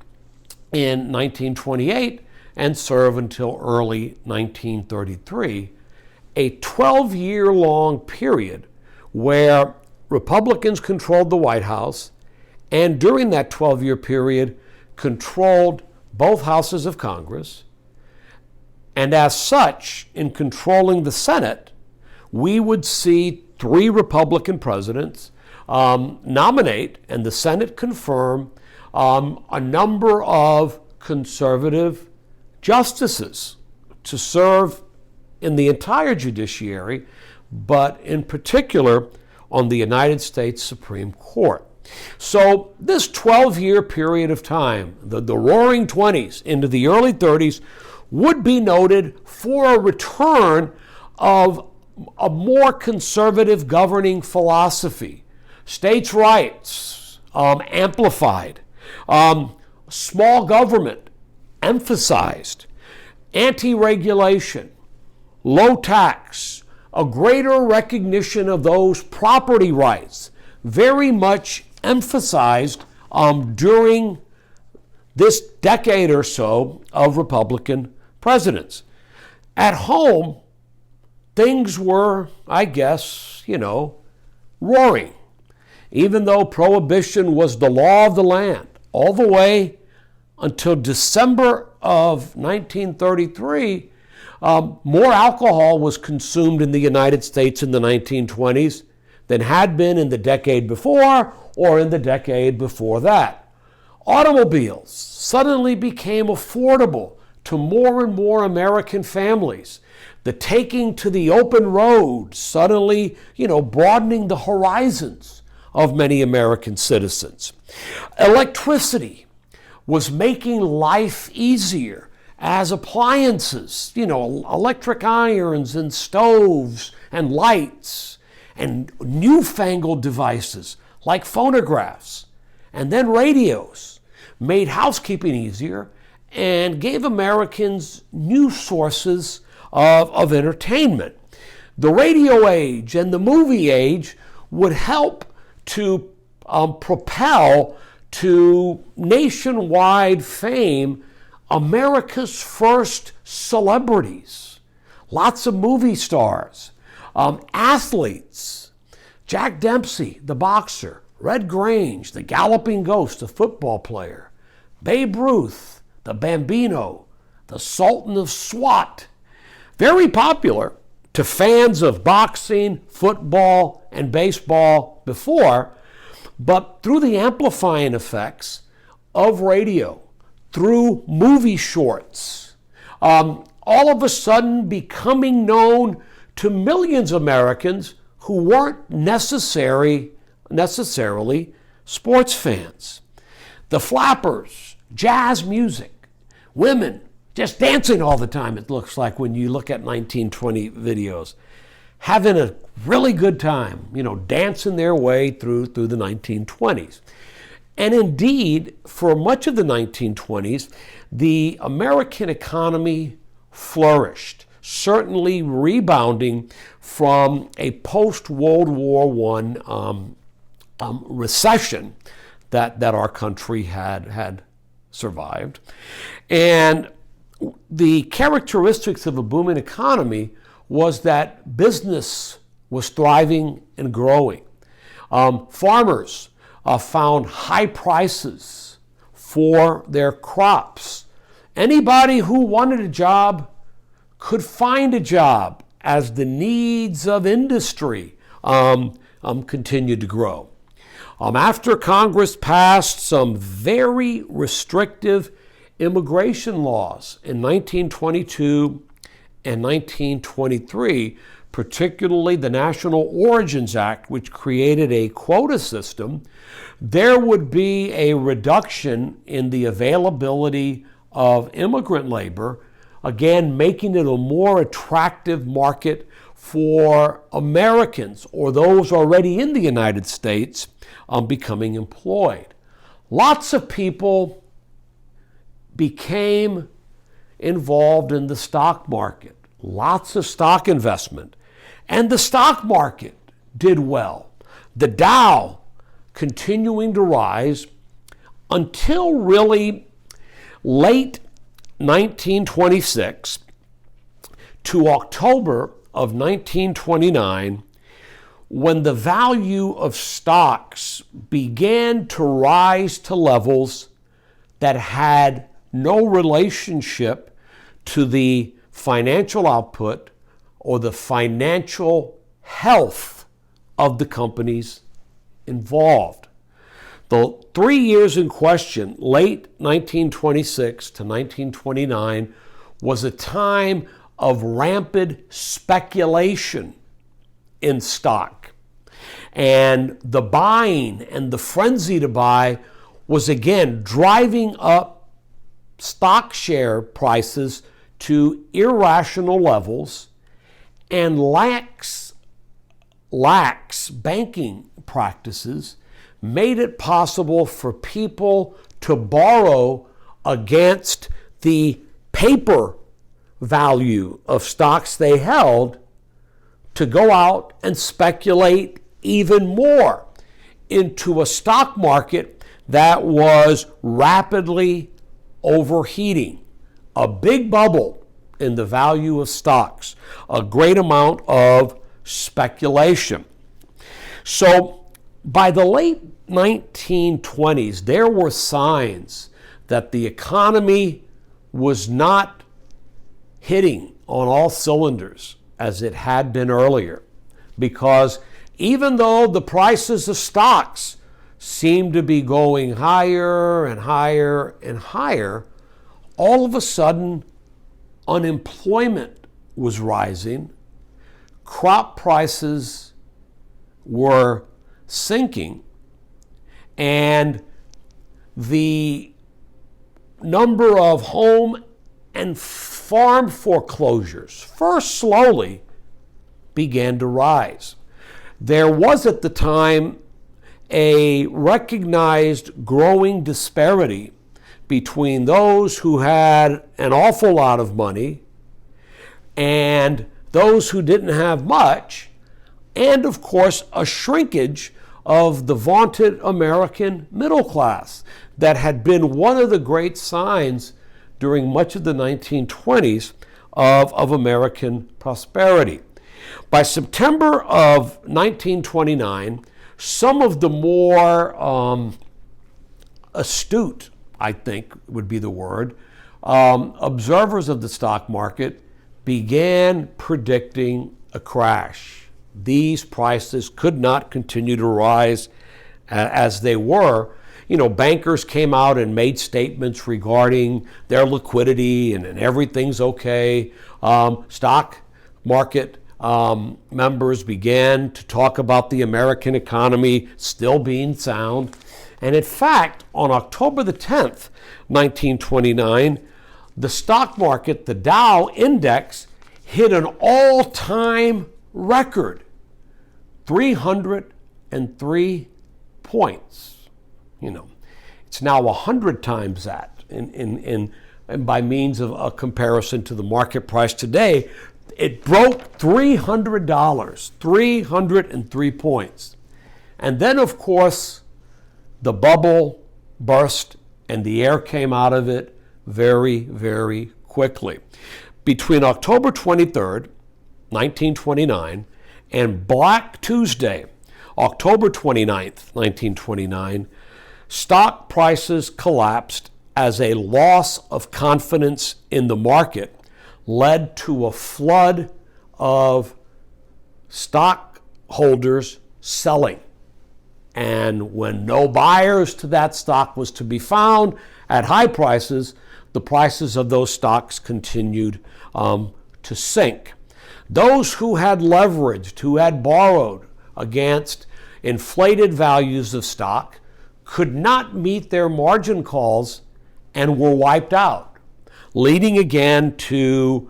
in 1928 and serve until early 1933, a 12-year-long period where Republicans controlled the White House, and during that 12-year period controlled both houses of Congress. And as such, in controlling the Senate, we would see 3 Republican presidents nominate and the Senate confirm a number of conservative justices to serve in the entire judiciary, but in particular on the United States Supreme Court. So this 12-year period of time, the Roaring 20s into the early 30s, would be noted for a return of a more conservative governing philosophy. States' rights amplified, small government emphasized, anti-regulation, low tax, a greater recognition of those property rights, very much emphasized during this decade or so of Republican presidents. At home, things were, I guess, roaring. Even though prohibition was the law of the land, all the way until December of 1933, more alcohol was consumed in the United States in the 1920s than had been in the decade before or in the decade before that. Automobiles suddenly became affordable to more and more American families. The taking to the open road suddenly, broadening the horizons of many American citizens. Electricity was making life easier as appliances, electric irons and stoves and lights and newfangled devices like phonographs and then radios made housekeeping easier and gave Americans new sources of entertainment. The radio age and the movie age would help to propel to nationwide fame America's first celebrities. Lots of movie stars, athletes, Jack Dempsey, the boxer, Red Grange, the galloping ghost, the football player, Babe Ruth, the Bambino, the Sultan of SWAT. Very popular to fans of boxing, football, and baseball before, but through the amplifying effects of radio, through movie shorts, all of a sudden becoming known to millions of Americans who weren't necessarily sports fans. The flappers, jazz music, women just dancing all the time, it looks like when you look at 1920 videos, having a really good time, dancing their way through the 1920s. And indeed, for much of the 1920s, the American economy flourished, certainly rebounding from a post-World War I recession that our country had survived. And the characteristics of a booming economy was that business was thriving and growing. Farmers found high prices for their crops. Anybody who wanted a job could find a job as the needs of industry continued to grow. After Congress passed some very restrictive immigration laws in 1922 and 1923, particularly the National Origins Act, which created a quota system, there would be a reduction in the availability of immigrant labor, again, making it a more attractive market for Americans or those already in the United States becoming employed. Lots of people became involved in the stock market, lots of stock investment, and the stock market did well. The Dow continuing to rise until really late 1926 to October of 1929, when the value of stocks began to rise to levels that had no relationship to the financial output or the financial health of the companies involved. The 3 years in question, late 1926 to 1929, was a time of rampant speculation in stock. And the buying and the frenzy to buy was again driving up stock share prices to irrational levels, and lax banking practices made it possible for people to borrow against the paper value of stocks they held to go out and speculate even more into a stock market that was rapidly overheating. A big bubble in the value of stocks, a great amount of speculation. So by the late 1920s, there were signs that the economy was not hitting on all cylinders as it had been earlier, because even though the prices of stocks seemed to be going higher and higher and higher, all of a sudden unemployment was rising, crop prices were sinking, and the number of home and farm foreclosures, first slowly, began to rise. There was at the time a recognized growing disparity between those who had an awful lot of money and those who didn't have much, and of course a shrinkage of the vaunted American middle class that had been one of the great signs during much of the 1920s of American prosperity. By September of 1929, some of the more astute, I think would be the word, observers of the stock market began predicting a crash. These prices could not continue to rise as they were. bankers came out and made statements regarding their liquidity and everything's okay. Stock market members began to talk about the American economy still being sound. And in fact, on October the 10th, 1929, the stock market, the Dow index, hit an all-time record, 303 points. It's now 100 times that and by means of a comparison to the market price today. It broke $300, 303 points. And then, of course, the bubble burst and the air came out of it very, very quickly. Between October 23rd, 1929, and Black Tuesday, October 29th, 1929, stock prices collapsed as a loss of confidence in the market led to a flood of stockholders selling. And when no buyers to that stock was to be found at high prices, the prices of those stocks continued to sink. Those who had leveraged, who had borrowed against inflated values of stock, could not meet their margin calls and were wiped out, leading again to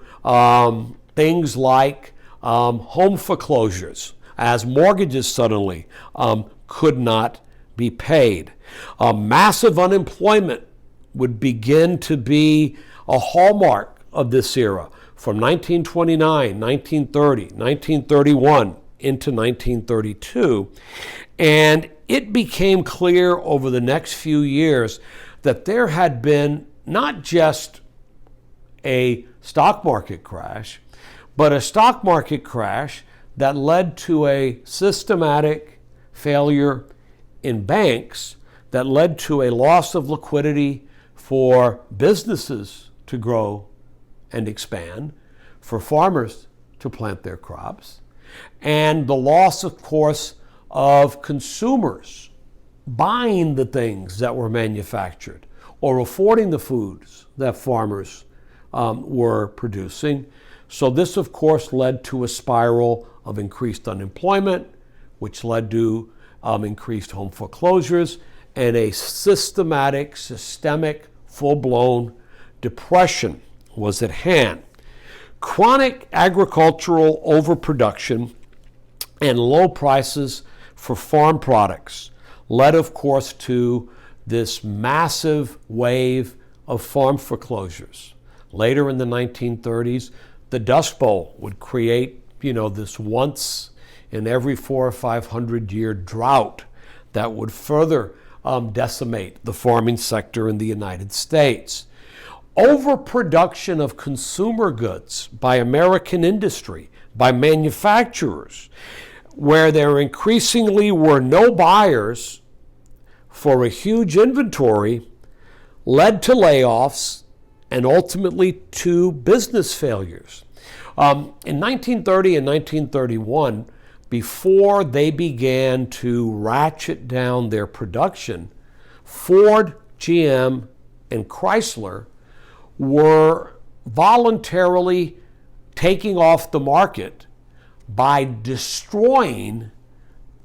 things like home foreclosures, as mortgages suddenly could not be paid. Massive unemployment would begin to be a hallmark of this era from 1929, 1930, 1931 into 1932. And it became clear over the next few years that there had been not just a stock market crash, but a stock market crash that led to a systematic failure in banks, that led to a loss of liquidity for businesses to grow and expand, for farmers to plant their crops, and the loss, of course, of consumers buying the things that were manufactured or affording the foods that farmers were producing. So this, of course, led to a spiral of increased unemployment, which led to increased home foreclosures and a systemic, full-blown depression was at hand. Chronic agricultural overproduction and low prices for farm products led, of course, to this massive wave of farm foreclosures. Later in the 1930s, the Dust Bowl would create, this once in every 400 or 500 year drought that would further decimate the farming sector in the United States. Overproduction of consumer goods by American industry, by manufacturers, where there increasingly were no buyers for a huge inventory, led to layoffs and ultimately to business failures. In 1930 and 1931, before they began to ratchet down their production, Ford, GM, and Chrysler were voluntarily taking off the market by destroying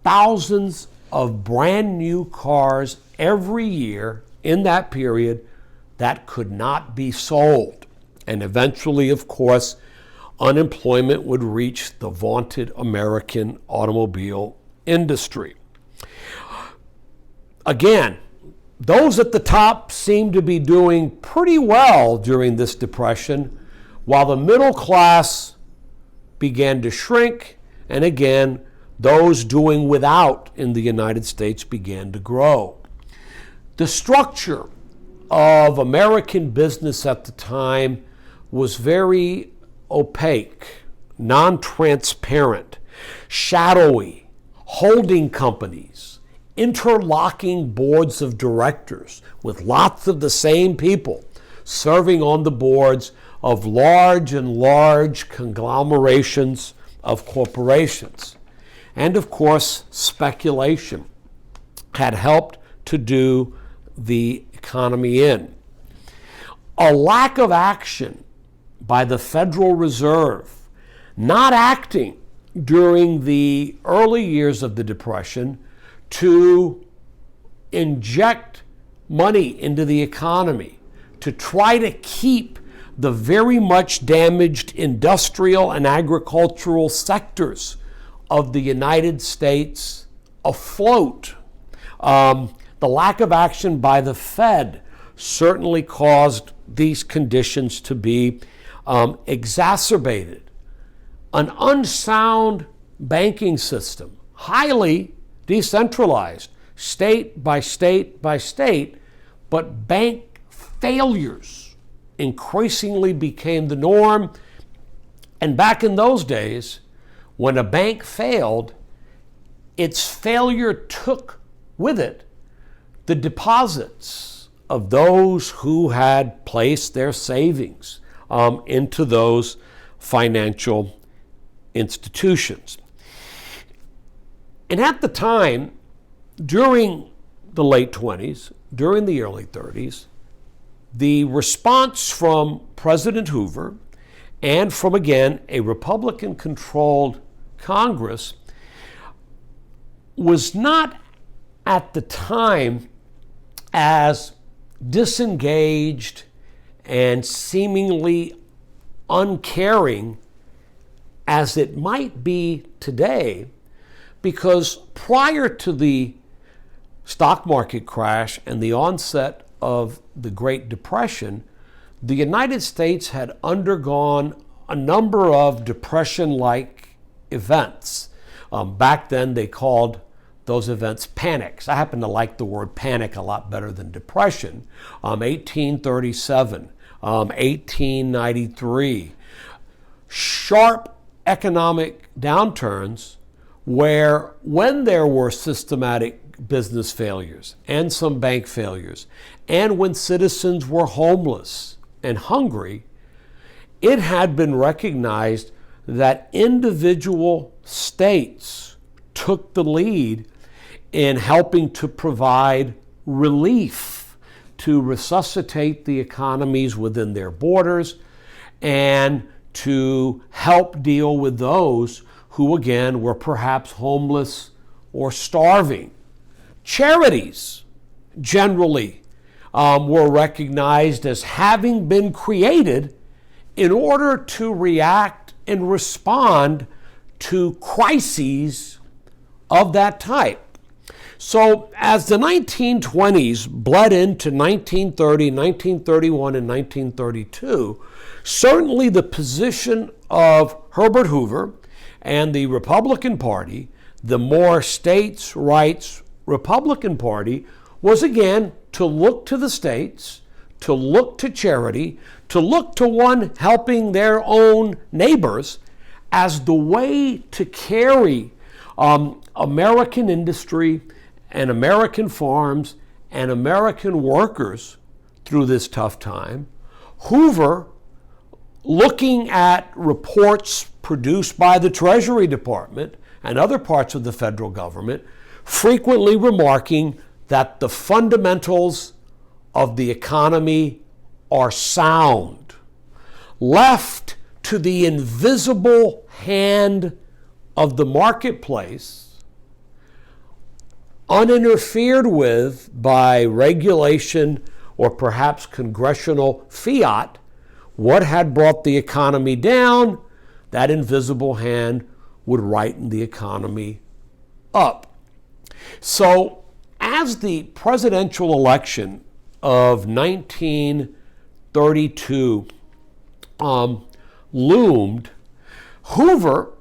thousands of brand new cars every year in that period that could not be sold. And eventually, of course, unemployment would reach the vaunted American automobile industry. Again, those at the top seem to be doing pretty well during this depression, while the middle class began to shrink, and again, those doing without in the United States began to grow. The structure of American business at the time was very opaque, non-transparent, shadowy, holding companies, interlocking boards of directors with lots of the same people serving on the boards of large conglomerations of corporations. And of course, speculation had helped to do the economy in. A lack of action by the Federal Reserve, not acting during the early years of the Depression to inject money into the economy, to try to keep the very much damaged industrial and agricultural sectors of the United States afloat. The lack of action by the Fed certainly caused these conditions to be exacerbated. An unsound banking system, highly decentralized, state by state by state, but bank failures increasingly became the norm. And back in those days, when a bank failed, its failure took with it the deposits of those who had placed their savings into those financial institutions. And at the time, during the late 20s, during the early 30s, the response from President Hoover and from, again, a Republican-controlled Congress was not at the time as disengaged and seemingly uncaring as it might be today, because prior to the stock market crash and the onset of the Great Depression, the United States had undergone a number of Depression-like events. Back then they called those events panics. I happen to like the word panic a lot better than depression. 1837, 1893, sharp economic downturns where, when there were systematic business failures and some bank failures, and when citizens were homeless and hungry, it had been recognized that individual states took the lead in helping to provide relief, to resuscitate the economies within their borders, and to help deal with those who, again, were perhaps homeless or starving. Charities generally were recognized as having been created in order to react and respond to crises of that type. So as the 1920s bled into 1930, 1931, and 1932, certainly the position of Herbert Hoover and the Republican Party, the more states' rights Republican Party, was again to look to the states, to look to charity, to look to one helping their own neighbors as the way to carry American industry and American farms and American workers through this tough time. Hoover, looking at reports produced by the Treasury Department and other parts of the federal government, frequently remarking that the fundamentals of the economy are sound. Left to the invisible hand of the marketplace, uninterfered with by regulation or perhaps congressional fiat, what had brought the economy down, that invisible hand would righten the economy up. So as the presidential election of 1932 loomed, Hoover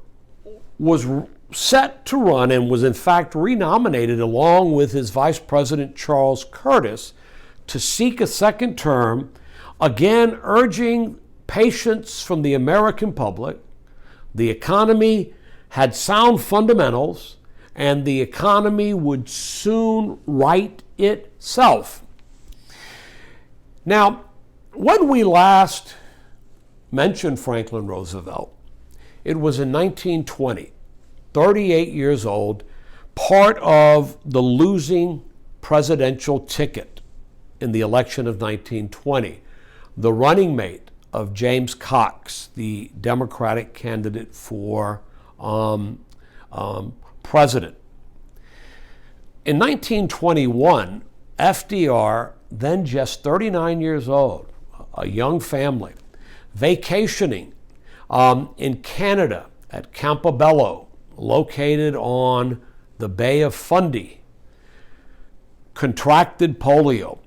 was set to run and was in fact renominated along with his Vice President Charles Curtis to seek a second term, again urging patience from the American public. The economy had sound fundamentals, and the economy would soon right itself. Now, when we last mentioned Franklin Roosevelt, it was in 1920, 38 years old, part of the losing presidential ticket in the election of 1920, the running mate of James Cox, the Democratic candidate for president. In 1921, FDR, then just 39 years old, a young family, vacationing in Canada at Campobello, located on the Bay of Fundy, contracted polio.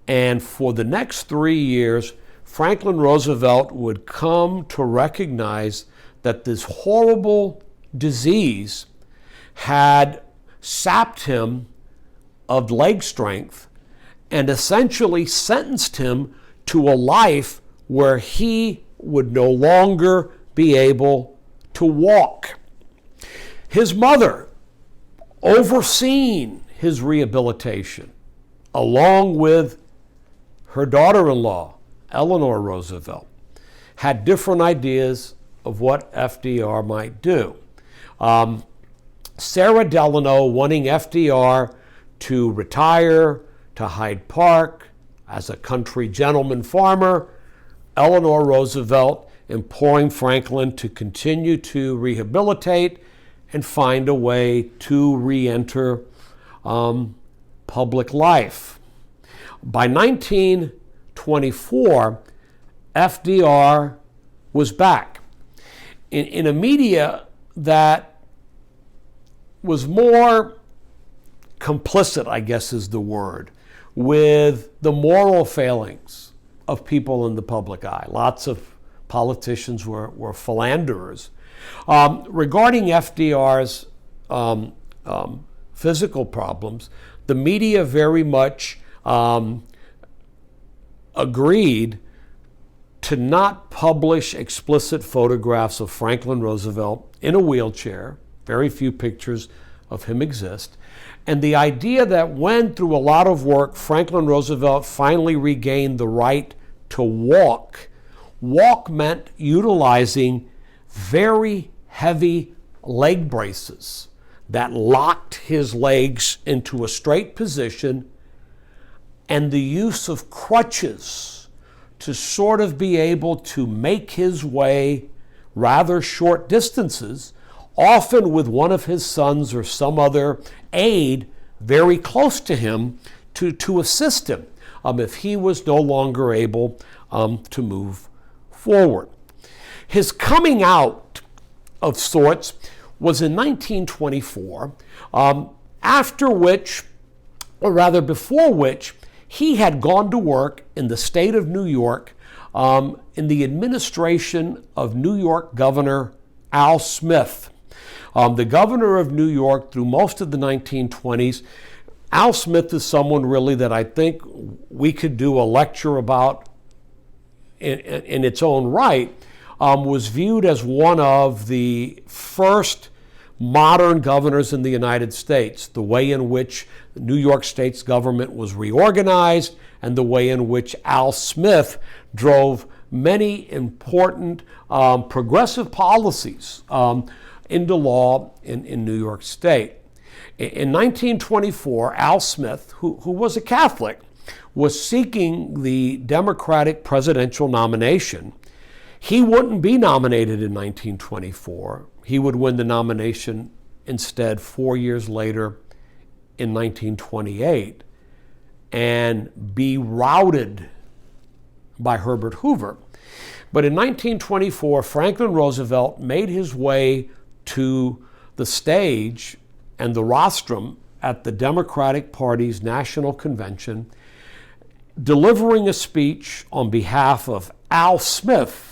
And for the next 3 years, Franklin Roosevelt would come to recognize that this horrible disease had sapped him of leg strength and essentially sentenced him to a life where he would no longer be able to walk. His mother, overseeing his rehabilitation, along with her daughter-in-law, Eleanor Roosevelt, had different ideas of what FDR might do. Sarah Delano wanting FDR to retire to Hyde Park as a country gentleman farmer, Eleanor Roosevelt imploring Franklin to continue to rehabilitate and find a way to re-enter public life. By 1924, FDR was back in a media that was more complicit, I guess is the word, with the moral failings of people in the public eye. Lots of politicians were philanderers. Regarding FDR's physical problems, the media very much agreed to not publish explicit photographs of Franklin Roosevelt in a wheelchair. Very few pictures of him exist. And the idea that when, through a lot of work, Franklin Roosevelt finally regained the right to walk meant utilizing very heavy leg braces that locked his legs into a straight position, and the use of crutches to sort of be able to make his way rather short distances, often with one of his sons or some other aide very close to him to assist him if he was no longer able to move forward. His coming out of sorts was in 1924, after which, or rather before which, he had gone to work in the state of New York in the administration of New York Governor Al Smith. The governor of New York through most of the 1920s. Al Smith is someone really that I think we could do a lecture about in its own right. Was viewed as one of the first modern governors in the United States, the way in which the New York State's government was reorganized and the way in which Al Smith drove many important progressive policies into law in New York State. In 1924, Al Smith, who was a Catholic, was seeking the Democratic presidential nomination. He wouldn't be nominated in 1924. He would win the nomination instead 4 years later in 1928 and be routed by Herbert Hoover. But in 1924, Franklin Roosevelt made his way to the stage and the rostrum at the Democratic Party's National Convention, delivering a speech on behalf of Al Smith,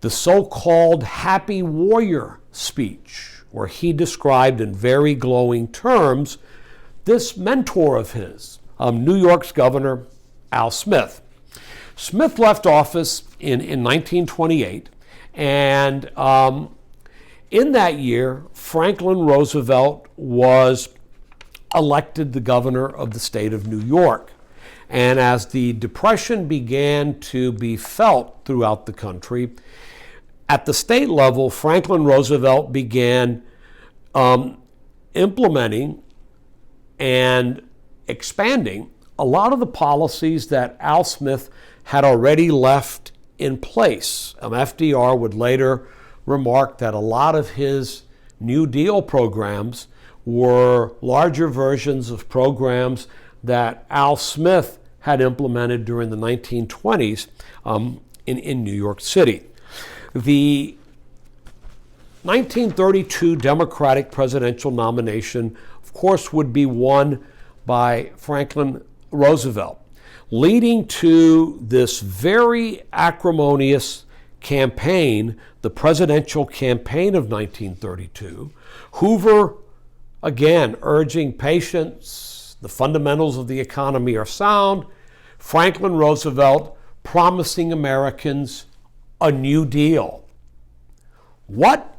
the so-called Happy Warrior speech, where he described in very glowing terms this mentor of his, New York's governor, Al Smith. Smith left office in 1928, and in that year, Franklin Roosevelt was elected the governor of the state of New York. And as the Depression began to be felt throughout the country, at the state level, Franklin Roosevelt began implementing and expanding a lot of the policies that Al Smith had already left in place. FDR would later remark that a lot of his New Deal programs were larger versions of programs that Al Smith had implemented during the 1920s in New York City. The 1932 Democratic presidential nomination, of course, would be won by Franklin Roosevelt, leading to this very acrimonious campaign, the presidential campaign of 1932. Hoover, again, urging patience, the fundamentals of the economy are sound. Franklin Roosevelt promising Americans a New Deal. What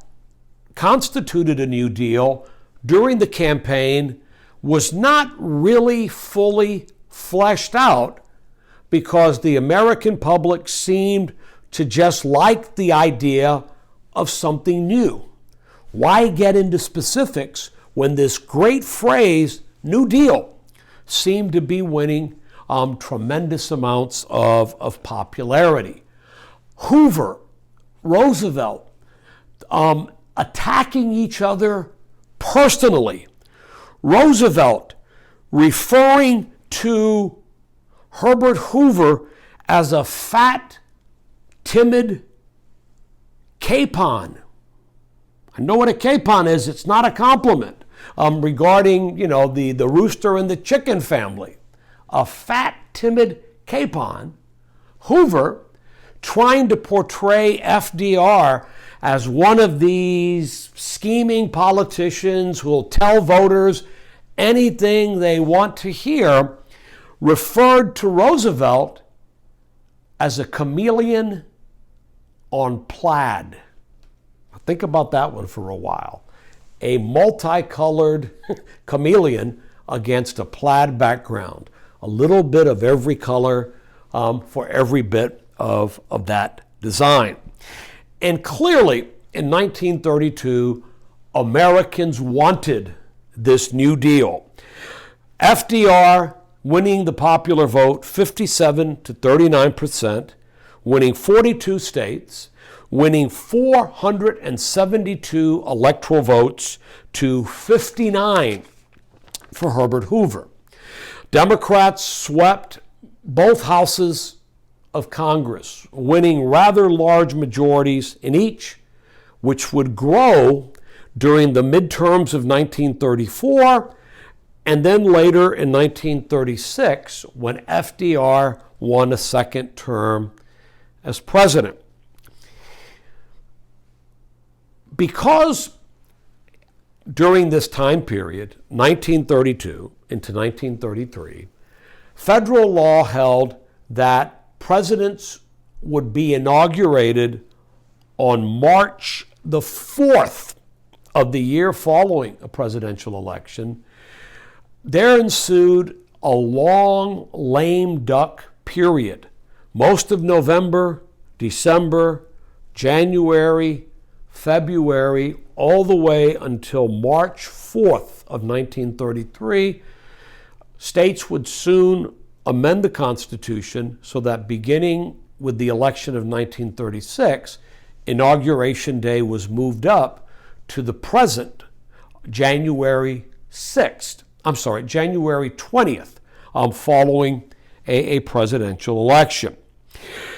constituted a New Deal during the campaign was not really fully fleshed out because the American public seemed to just like the idea of something new. Why get into specifics when this great phrase, New Deal, seemed to be winning tremendous amounts of popularity? Hoover, Roosevelt, attacking each other personally. Roosevelt referring to Herbert Hoover as a fat, timid capon. I know what a capon is. It's not a compliment regarding, the rooster and the chicken family. A fat, timid capon. Hoover trying to portray FDR as one of these scheming politicians who will tell voters anything they want to hear, referred to Roosevelt as a chameleon on plaid. Think about that one for a while. A multicolored chameleon against a plaid background. A little bit of every color for every bit of that design. And clearly, in 1932, Americans wanted this New Deal. FDR winning the popular vote 57 to 39%, winning 42 states, winning 472 electoral votes to 59 for Herbert Hoover. Democrats swept both houses of Congress, winning rather large majorities in each, which would grow during the midterms of 1934 and then later in 1936 when FDR won a second term as president. Because during this time period, 1932 into 1933, federal law held that presidents would be inaugurated on March the 4th of the year following a presidential election. There ensued a long lame duck period. Most of November, December, January, February, all the way until March 4th of 1933, states would soon amend the Constitution so that beginning with the election of 1936, Inauguration Day was moved up to the present January 20th, following a presidential election.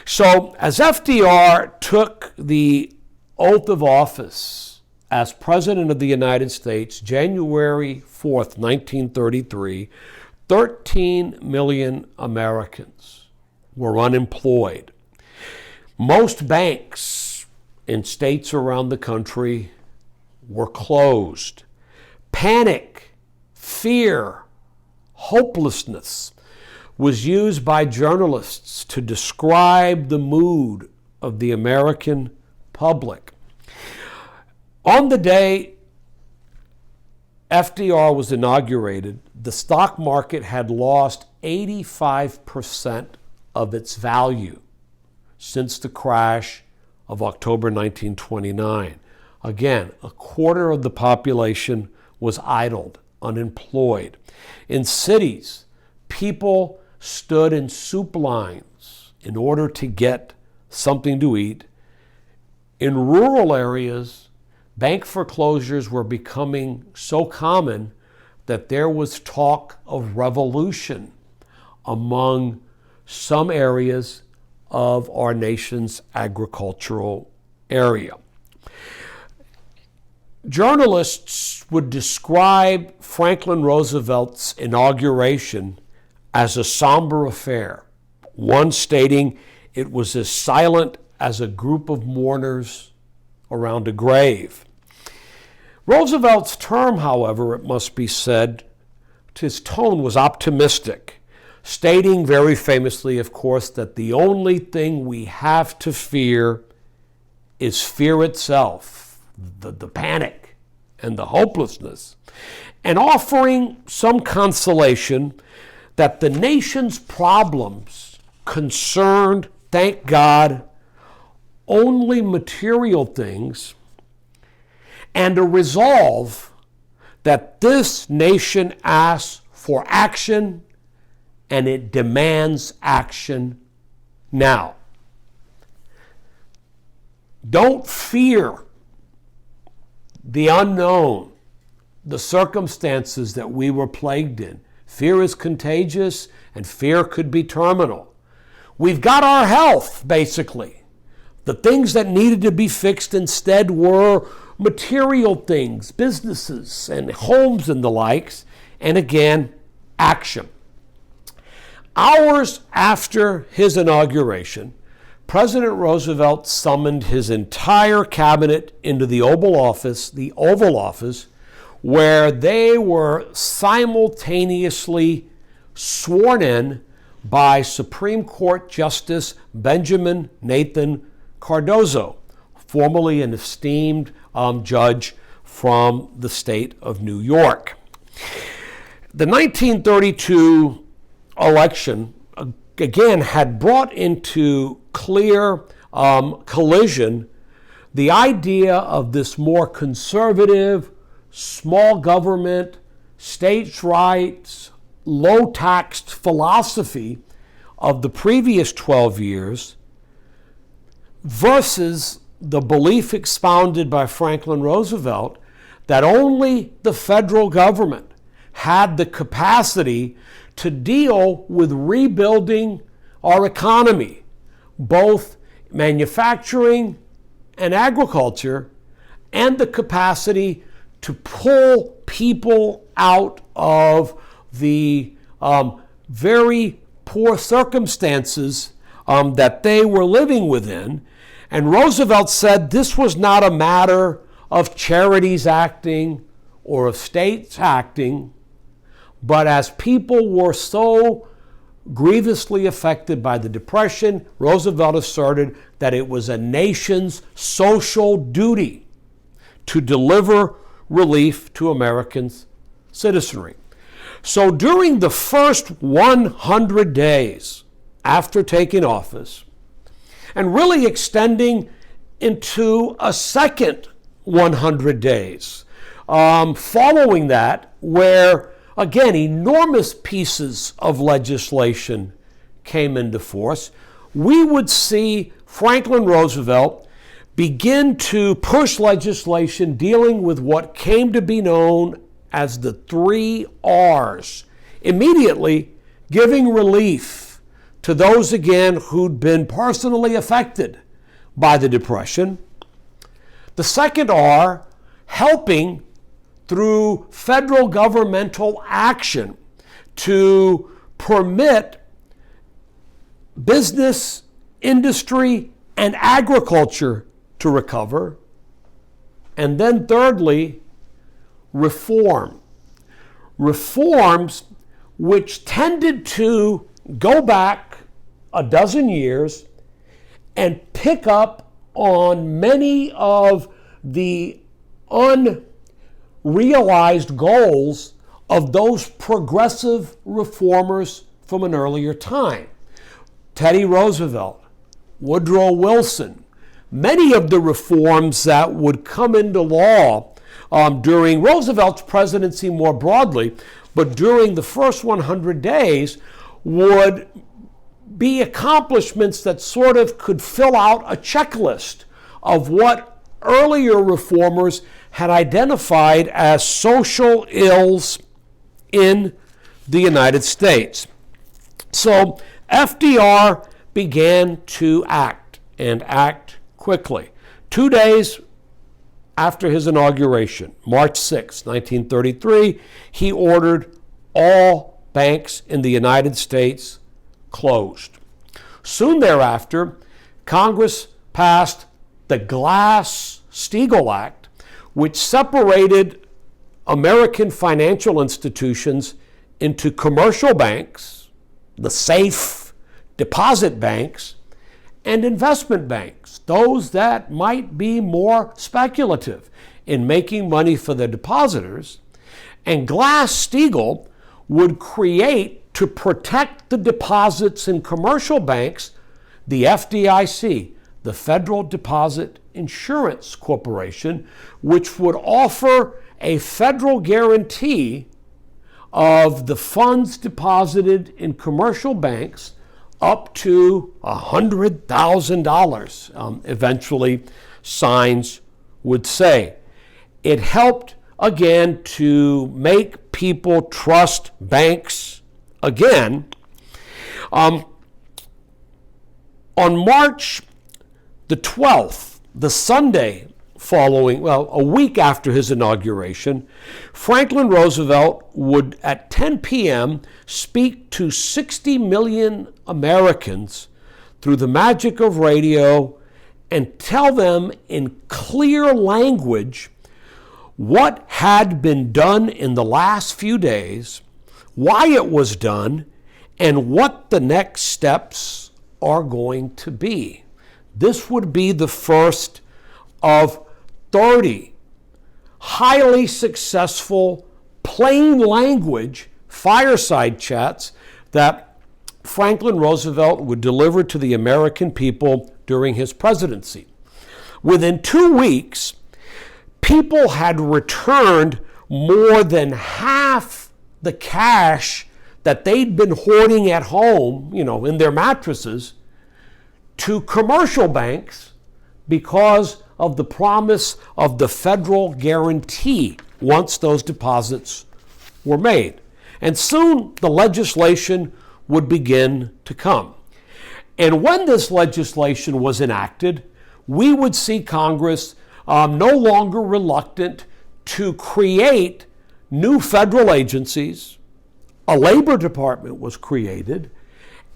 So as FDR took the oath of office as President of the United States, January 4th, 1933, 13 million Americans were unemployed. Most banks in states around the country were closed. Panic, fear, hopelessness was used by journalists to describe the mood of the American public. On the day FDR was inaugurated, the stock market had lost 85% of its value since the crash of October 1929. Again, a quarter of the population was idled, unemployed. In cities, people stood in soup lines in order to get something to eat. In rural areas, bank foreclosures were becoming so common that there was talk of revolution among some areas of our nation's agricultural area. Journalists would describe Franklin Roosevelt's inauguration as a somber affair, one stating it was as silent as a group of mourners around a grave. Roosevelt's term, however, it must be said, his tone was optimistic, stating very famously, of course, that the only thing we have to fear is fear itself, the panic and the hopelessness, and offering some consolation that the nation's problems concerned, thank God, only material things, and a resolve that this nation asks for action and it demands action now. Don't fear the unknown, the circumstances that we were plagued in. Fear is contagious and fear could be terminal. We've got our health, basically. The things that needed to be fixed instead were material things, businesses and homes and the likes, and again, action. Hours after his inauguration, President Roosevelt summoned his entire cabinet into the Oval Office, where they were simultaneously sworn in by Supreme Court Justice Benjamin Nathan Cardozo, formerly an esteemed judge from the state of New York. The 1932 election, again, had brought into clear collision the idea of this more conservative, small government, states' rights, low-taxed philosophy of the previous 12 years versus the belief expounded by Franklin Roosevelt that only the federal government had the capacity to deal with rebuilding our economy, both manufacturing and agriculture, and the capacity to pull people out of the very poor circumstances that they were living within. And Roosevelt said this was not a matter of charities acting or of states acting, but as people were so grievously affected by the Depression, Roosevelt asserted that it was a nation's social duty to deliver relief to Americans' citizenry. So during the first 100 days after taking office, and really extending into a second 100 days following that, where, again, enormous pieces of legislation came into force, we would see Franklin Roosevelt begin to push legislation dealing with what came to be known as the 3 R's, immediately giving relief to those, again, who'd been personally affected by the Depression. The second R, helping through federal governmental action to permit business, industry, and agriculture to recover. And then thirdly, reform. Reforms which tended to go back a dozen years and pick up on many of the unrealized goals of those progressive reformers from an earlier time. Teddy Roosevelt, Woodrow Wilson, many of the reforms that would come into law during Roosevelt's presidency more broadly but during the first 100 days would be accomplishments that sort of could fill out a checklist of what earlier reformers had identified as social ills in the United States. So FDR began to act, and act quickly. 2 days after his inauguration, March 6, 1933, he ordered all banks in the United States closed. Soon thereafter, Congress passed the Glass-Steagall Act, which separated American financial institutions into commercial banks, the safe deposit banks, and investment banks, those that might be more speculative in making money for the depositors. And Glass-Steagall would create, to protect the deposits in commercial banks, the FDIC, the Federal Deposit Insurance Corporation, which would offer a federal guarantee of the funds deposited in commercial banks up to $100,000, eventually signs would say. It helped, again, to make people trust banks again. On March the 12th, the Sunday following, a week after his inauguration, Franklin Roosevelt would, at 10 p.m., speak to 60 million Americans through the magic of radio and tell them in clear language what had been done in the last few days, why it was done, and what the next steps are going to be. This would be the first of 30 highly successful, plain language fireside chats that Franklin Roosevelt would deliver to the American people during his presidency. Within 2 weeks, people had returned more than half the cash that they'd been hoarding at home, in their mattresses, to commercial banks because of the promise of the federal guarantee once those deposits were made. And soon the legislation would begin to come. And when this legislation was enacted, we would see Congress no longer reluctant to create new federal agencies. A labor department was created,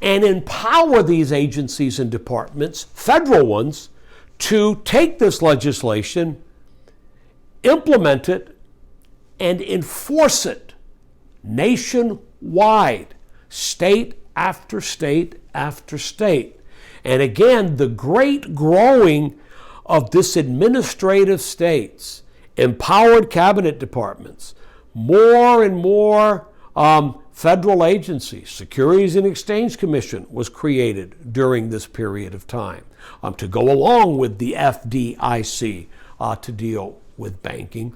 and empower these agencies and departments, federal ones, to take this legislation, implement it, and enforce it nationwide, state after state after state. And again, the great growing of this administrative states, empowered cabinet departments, more and more federal agencies. Securities and Exchange Commission was created during this period of time to go along with the FDIC to deal with banking.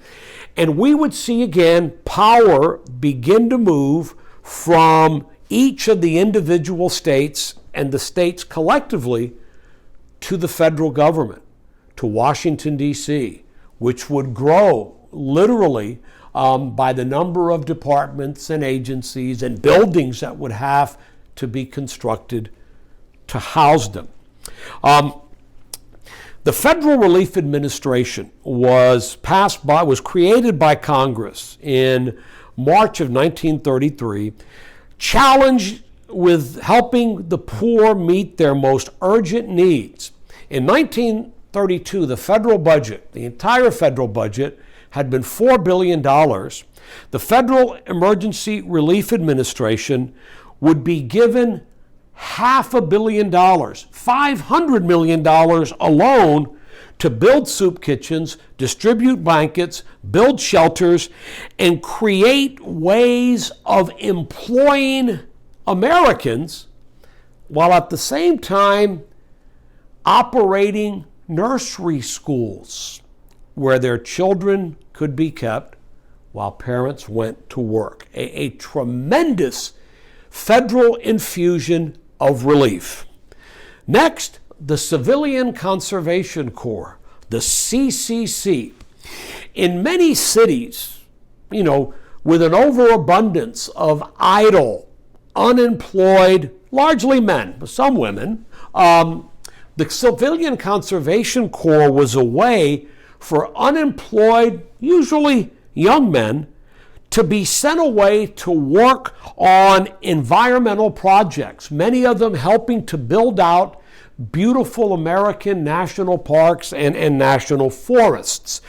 And we would see again power begin to move from each of the individual states and the states collectively to the federal government, to Washington, D.C., which would grow literally by the number of departments and agencies and buildings that would have to be constructed to house them. The Federal Relief Administration was created by Congress in March of 1933, challenged with helping the poor meet their most urgent needs. In 1932, the federal budget, the entire federal budget, had been $4 billion. The Federal Emergency Relief Administration would be given $500 million, $500 million alone, to build soup kitchens, distribute blankets, build shelters, and create ways of employing Americans while at the same time operating nursery schools where their children could be kept while parents went to work. A tremendous federal infusion of relief. Next, the Civilian Conservation Corps, the CCC. In many cities, with an overabundance of idle, unemployed, largely men, but some women, the Civilian Conservation Corps was a way for unemployed, usually young men, to be sent away to work on environmental projects, many of them helping to build out beautiful American national parks and national forests.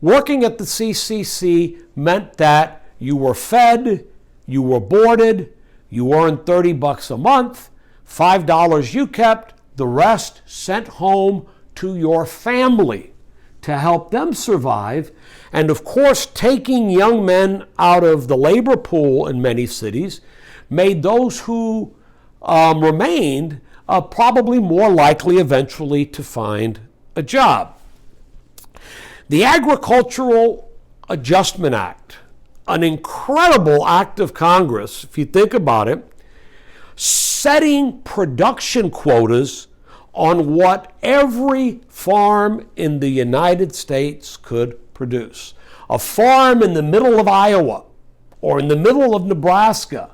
Working at the CCC meant that you were fed, you were boarded, you earned $30 a month, $5 you kept, the rest sent home to your family to help them survive. And of course, taking young men out of the labor pool in many cities made those who remained probably more likely eventually to find a job. The Agricultural Adjustment Act, an incredible act of Congress, if you think about it, setting production quotas on what every farm in the United States could produce. A farm in the middle of Iowa or in the middle of Nebraska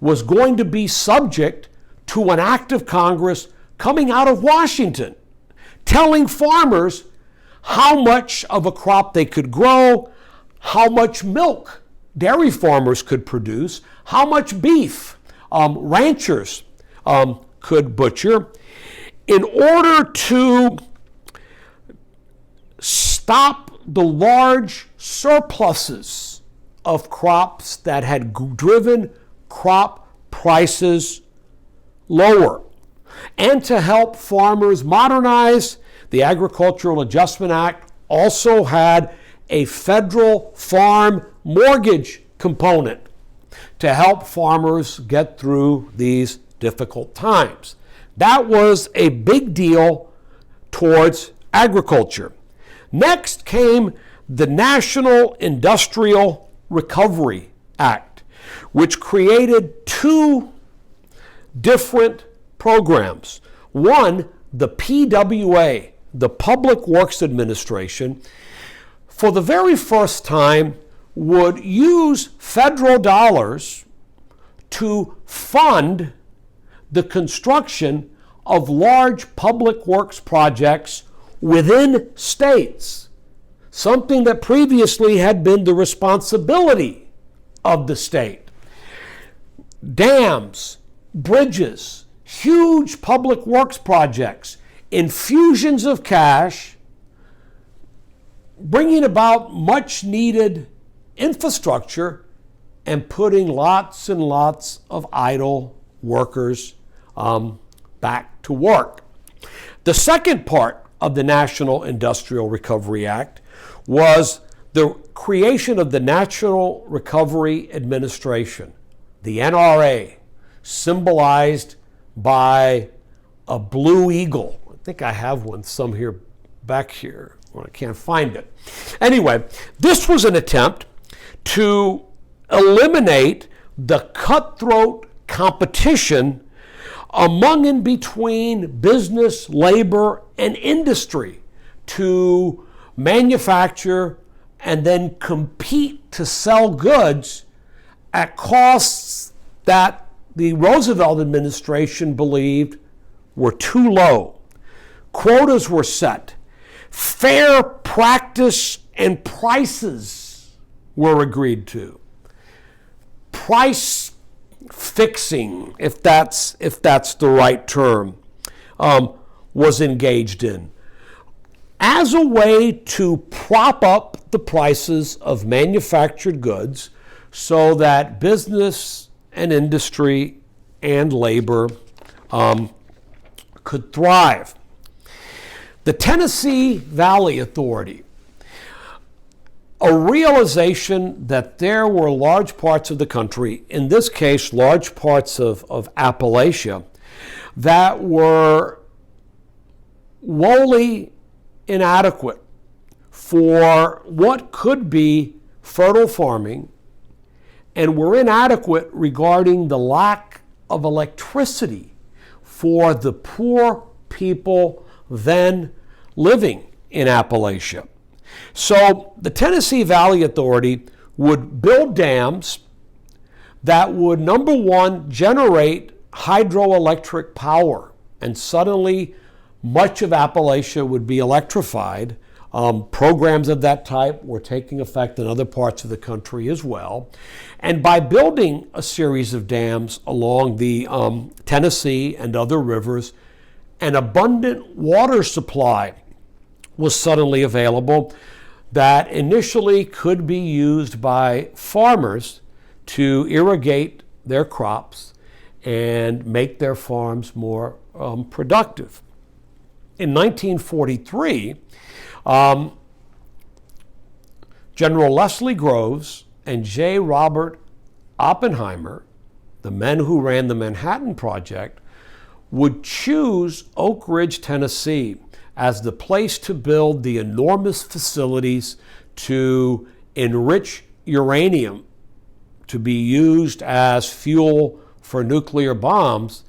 was going to be subject to an act of Congress coming out of Washington, telling farmers how much of a crop they could grow, how much milk dairy farmers could produce, how much beef ranchers could butcher, in order to stop the large surpluses of crops that had driven crop prices lower. And to help farmers modernize, the Agricultural Adjustment Act also had a federal farm mortgage component to help farmers get through these difficult times. That was a big deal towards agriculture. Next came the National Industrial Recovery Act, which created two different programs. One, the PWA, the Public Works Administration, for the very first time would use federal dollars to fund the construction of large public works projects within states, something that previously had been the responsibility of the state. Dams, bridges, huge public works projects, infusions of cash, bringing about much needed infrastructure and putting lots and lots of idle workers back to work. The second part of the National Industrial Recovery Act was the creation of the National Recovery Administration, the NRA, symbolized by a blue eagle. I think I have one some here back here. Well, I can't find it. Anyway, this was an attempt to eliminate the cutthroat competition among and between business, labor, and industry to manufacture and then compete to sell goods at costs that the Roosevelt administration believed were too low. Quotas were set. Fair practice and prices were agreed to. Price fixing, if that's the right term, was engaged in as a way to prop up the prices of manufactured goods so that business and industry and labor could thrive. The Tennessee Valley Authority, a realization that there were large parts of the country, in this case large parts of Appalachia, that were woefully inadequate for what could be fertile farming and were inadequate regarding the lack of electricity for the poor people then living in Appalachia. So the Tennessee Valley Authority would build dams that would, number one, generate hydroelectric power, and suddenly much of Appalachia would be electrified. Programs of that type were taking effect in other parts of the country as well. And by building a series of dams along the Tennessee and other rivers, an abundant water supply was suddenly available that initially could be used by farmers to irrigate their crops and make their farms more productive. In 1943, General Leslie Groves and J. Robert Oppenheimer, the men who ran the Manhattan Project, would choose Oak Ridge, Tennessee, as the place to build the enormous facilities to enrich uranium to be used as fuel for nuclear bombs,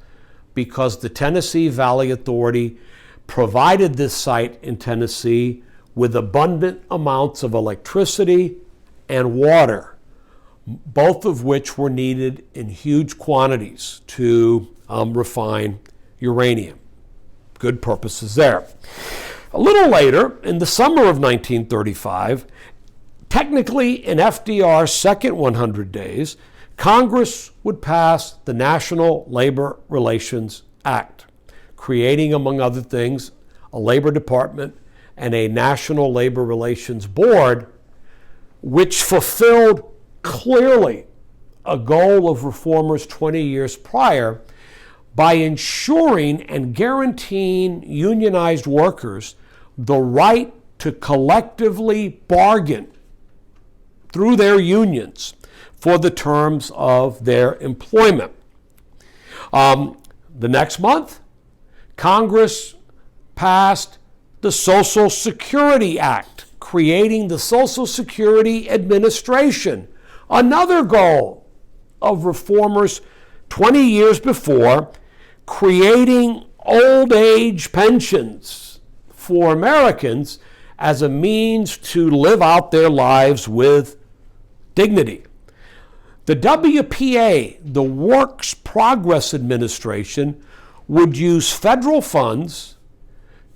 because the Tennessee Valley Authority provided this site in Tennessee with abundant amounts of electricity and water, both of which were needed in huge quantities to refine uranium. Good purposes there. A little later, in the summer of 1935, technically in FDR's second 100 days, Congress would pass the National Labor Relations Act, creating, among other things, a Labor Department and a National Labor Relations Board, which fulfilled clearly a goal of reformers 20 years prior by ensuring and guaranteeing unionized workers the right to collectively bargain through their unions for the terms of their employment. The next month, Congress passed the Social Security Act, creating the Social Security Administration, another goal of reformers 20 years before, creating old age pensions for Americans as a means to live out their lives with dignity. The WPA, the Works Progress Administration, would use federal funds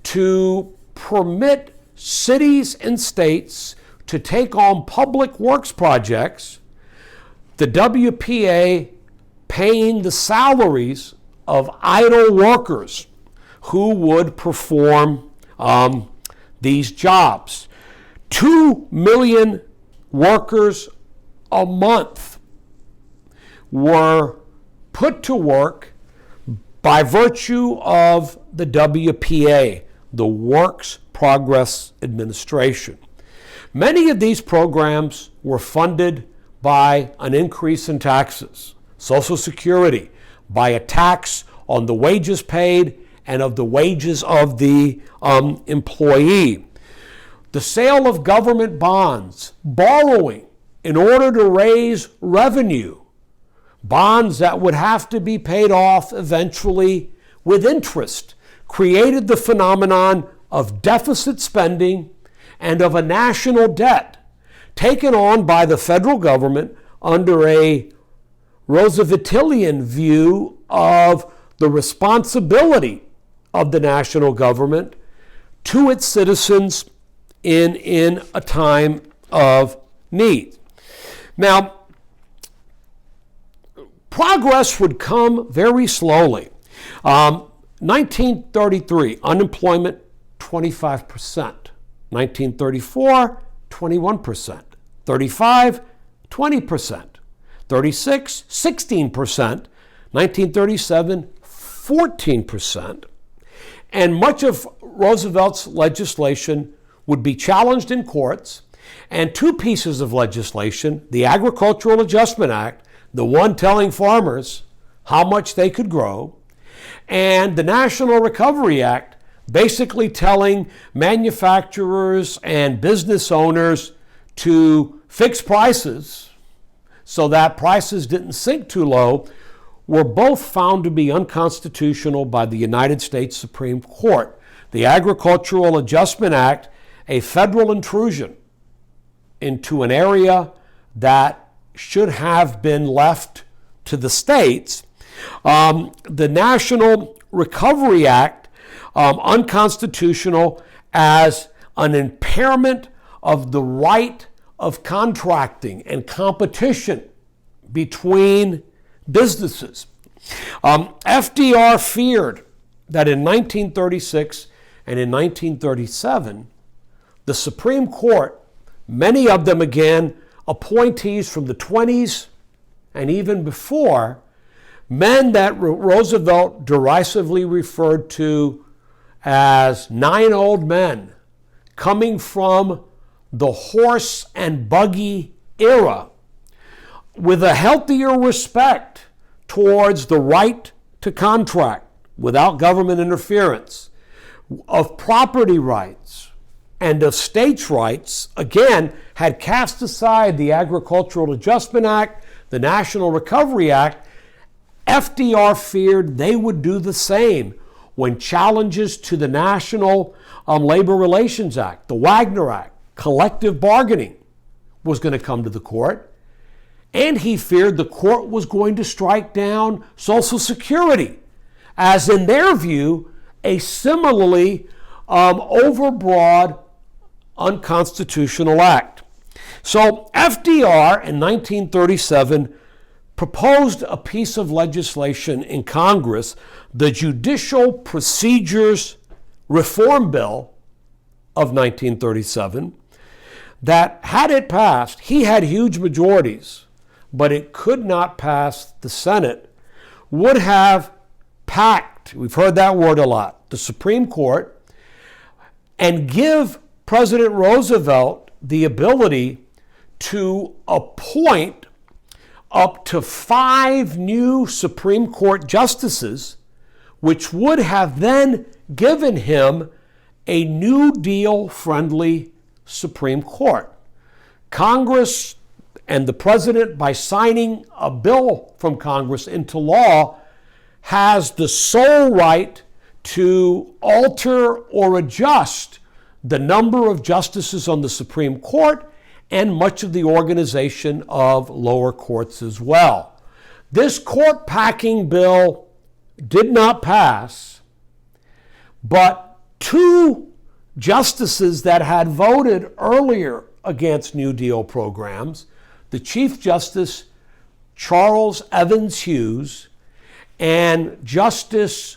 to permit cities and states to take on public works projects, the WPA paying the salaries of idle workers who would perform these jobs. 2 million workers a month were put to work by virtue of the WPA, the Works Progress Administration. Many of these programs were funded by an increase in taxes, Social Security, by a tax on the wages paid and of the wages of the employee. The sale of government bonds, borrowing in order to raise revenue, bonds that would have to be paid off eventually with interest, created the phenomenon of deficit spending and of a national debt taken on by the federal government under a Rooseveltian view of the responsibility of the national government to its citizens in a time of need. Now, progress would come very slowly. 1933, unemployment 25%. 1934, 21%. 35, 20%. 36, 16%. 1937, 14%. And much of Roosevelt's legislation would be challenged in courts, and two pieces of legislation, the Agricultural Adjustment Act, the one telling farmers how much they could grow, and the National Recovery Act, basically telling manufacturers and business owners to fix prices so that prices didn't sink too low, were both found to be unconstitutional by the United States Supreme Court. The Agricultural Adjustment Act, a federal intrusion into an area that should have been left to the states. The National Recovery Act, unconstitutional as an impairment of the right of contracting and competition between businesses. FDR feared that in 1936 and in 1937, the Supreme Court, many of them again appointees from the 20s and even before, men that Roosevelt derisively referred to as 9 old men coming from the horse and buggy era, with a healthier respect towards the right to contract without government interference, of property rights, and of states' rights, again, had cast aside the Agricultural Adjustment Act, the National Recovery Act. FDR feared they would do the same when challenges to the National Labor Relations Act, the Wagner Act, collective bargaining was going to come to the court. And he feared the court was going to strike down Social Security, as in their view, a similarly overbroad, unconstitutional act. So FDR in 1937 proposed a piece of legislation in Congress, the Judicial Procedures Reform Bill of 1937, that had it passed, he had huge majorities, but it could not pass the Senate, would have packed, we've heard that word a lot, the Supreme Court, and give President Roosevelt the ability to appoint up to 5 new Supreme Court justices, which would have then given him a New Deal-friendly Supreme Court. Congress and the president, by signing a bill from Congress into law, has the sole right to alter or adjust the number of justices on the Supreme Court and much of the organization of lower courts as well. This court packing bill did not pass, but 2 justices that had voted earlier against New Deal programs, the Chief Justice Charles Evans Hughes and Justice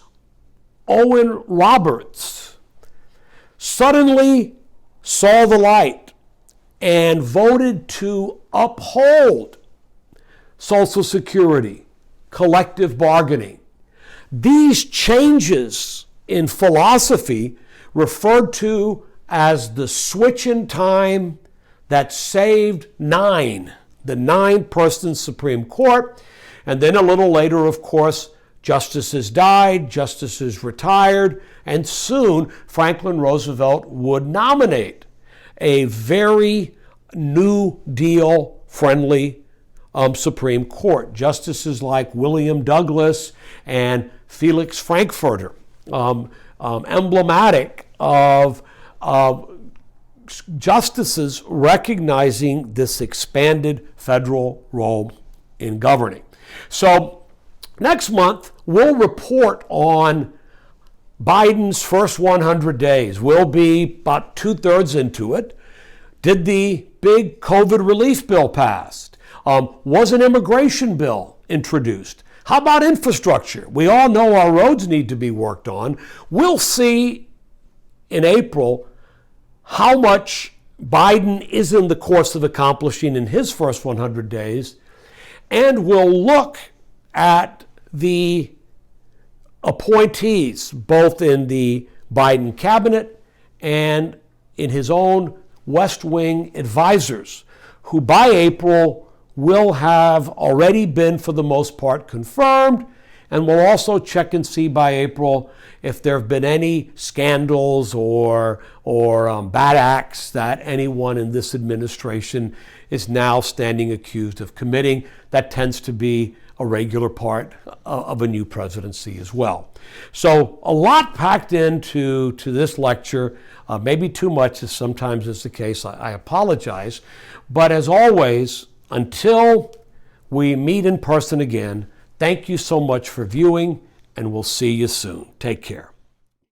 Owen Roberts, suddenly saw the light and voted to uphold Social Security, collective bargaining. These changes in philosophy, referred to as the switch in time that saved the 9-person Supreme Court. And then a little later, of course, justices died, justices retired, and soon Franklin Roosevelt would nominate a very New Deal-friendly Supreme Court. Justices like William Douglas and Felix Frankfurter, emblematic of justices recognizing this expanded federal role in governing. So next month, we'll report on Biden's first 100 days. We'll be about 2/3 into it. Did the big COVID relief bill passed? Was an immigration bill introduced? How about infrastructure? We all know our roads need to be worked on. We'll see in April how much Biden is in the course of accomplishing in his first 100 days, and we'll look at the appointees, both in the Biden cabinet and in his own West Wing advisors, who by April will have already been, for the most part, confirmed, And we'll also check and see by April if there have been any scandals or bad acts that anyone in this administration is now standing accused of committing. That tends to be a regular part of a new presidency as well. So a lot packed into this lecture, maybe too much, as sometimes is the case. I apologize. But as always, until we meet in person again, thank you so much for viewing, and we'll see you soon. Take care.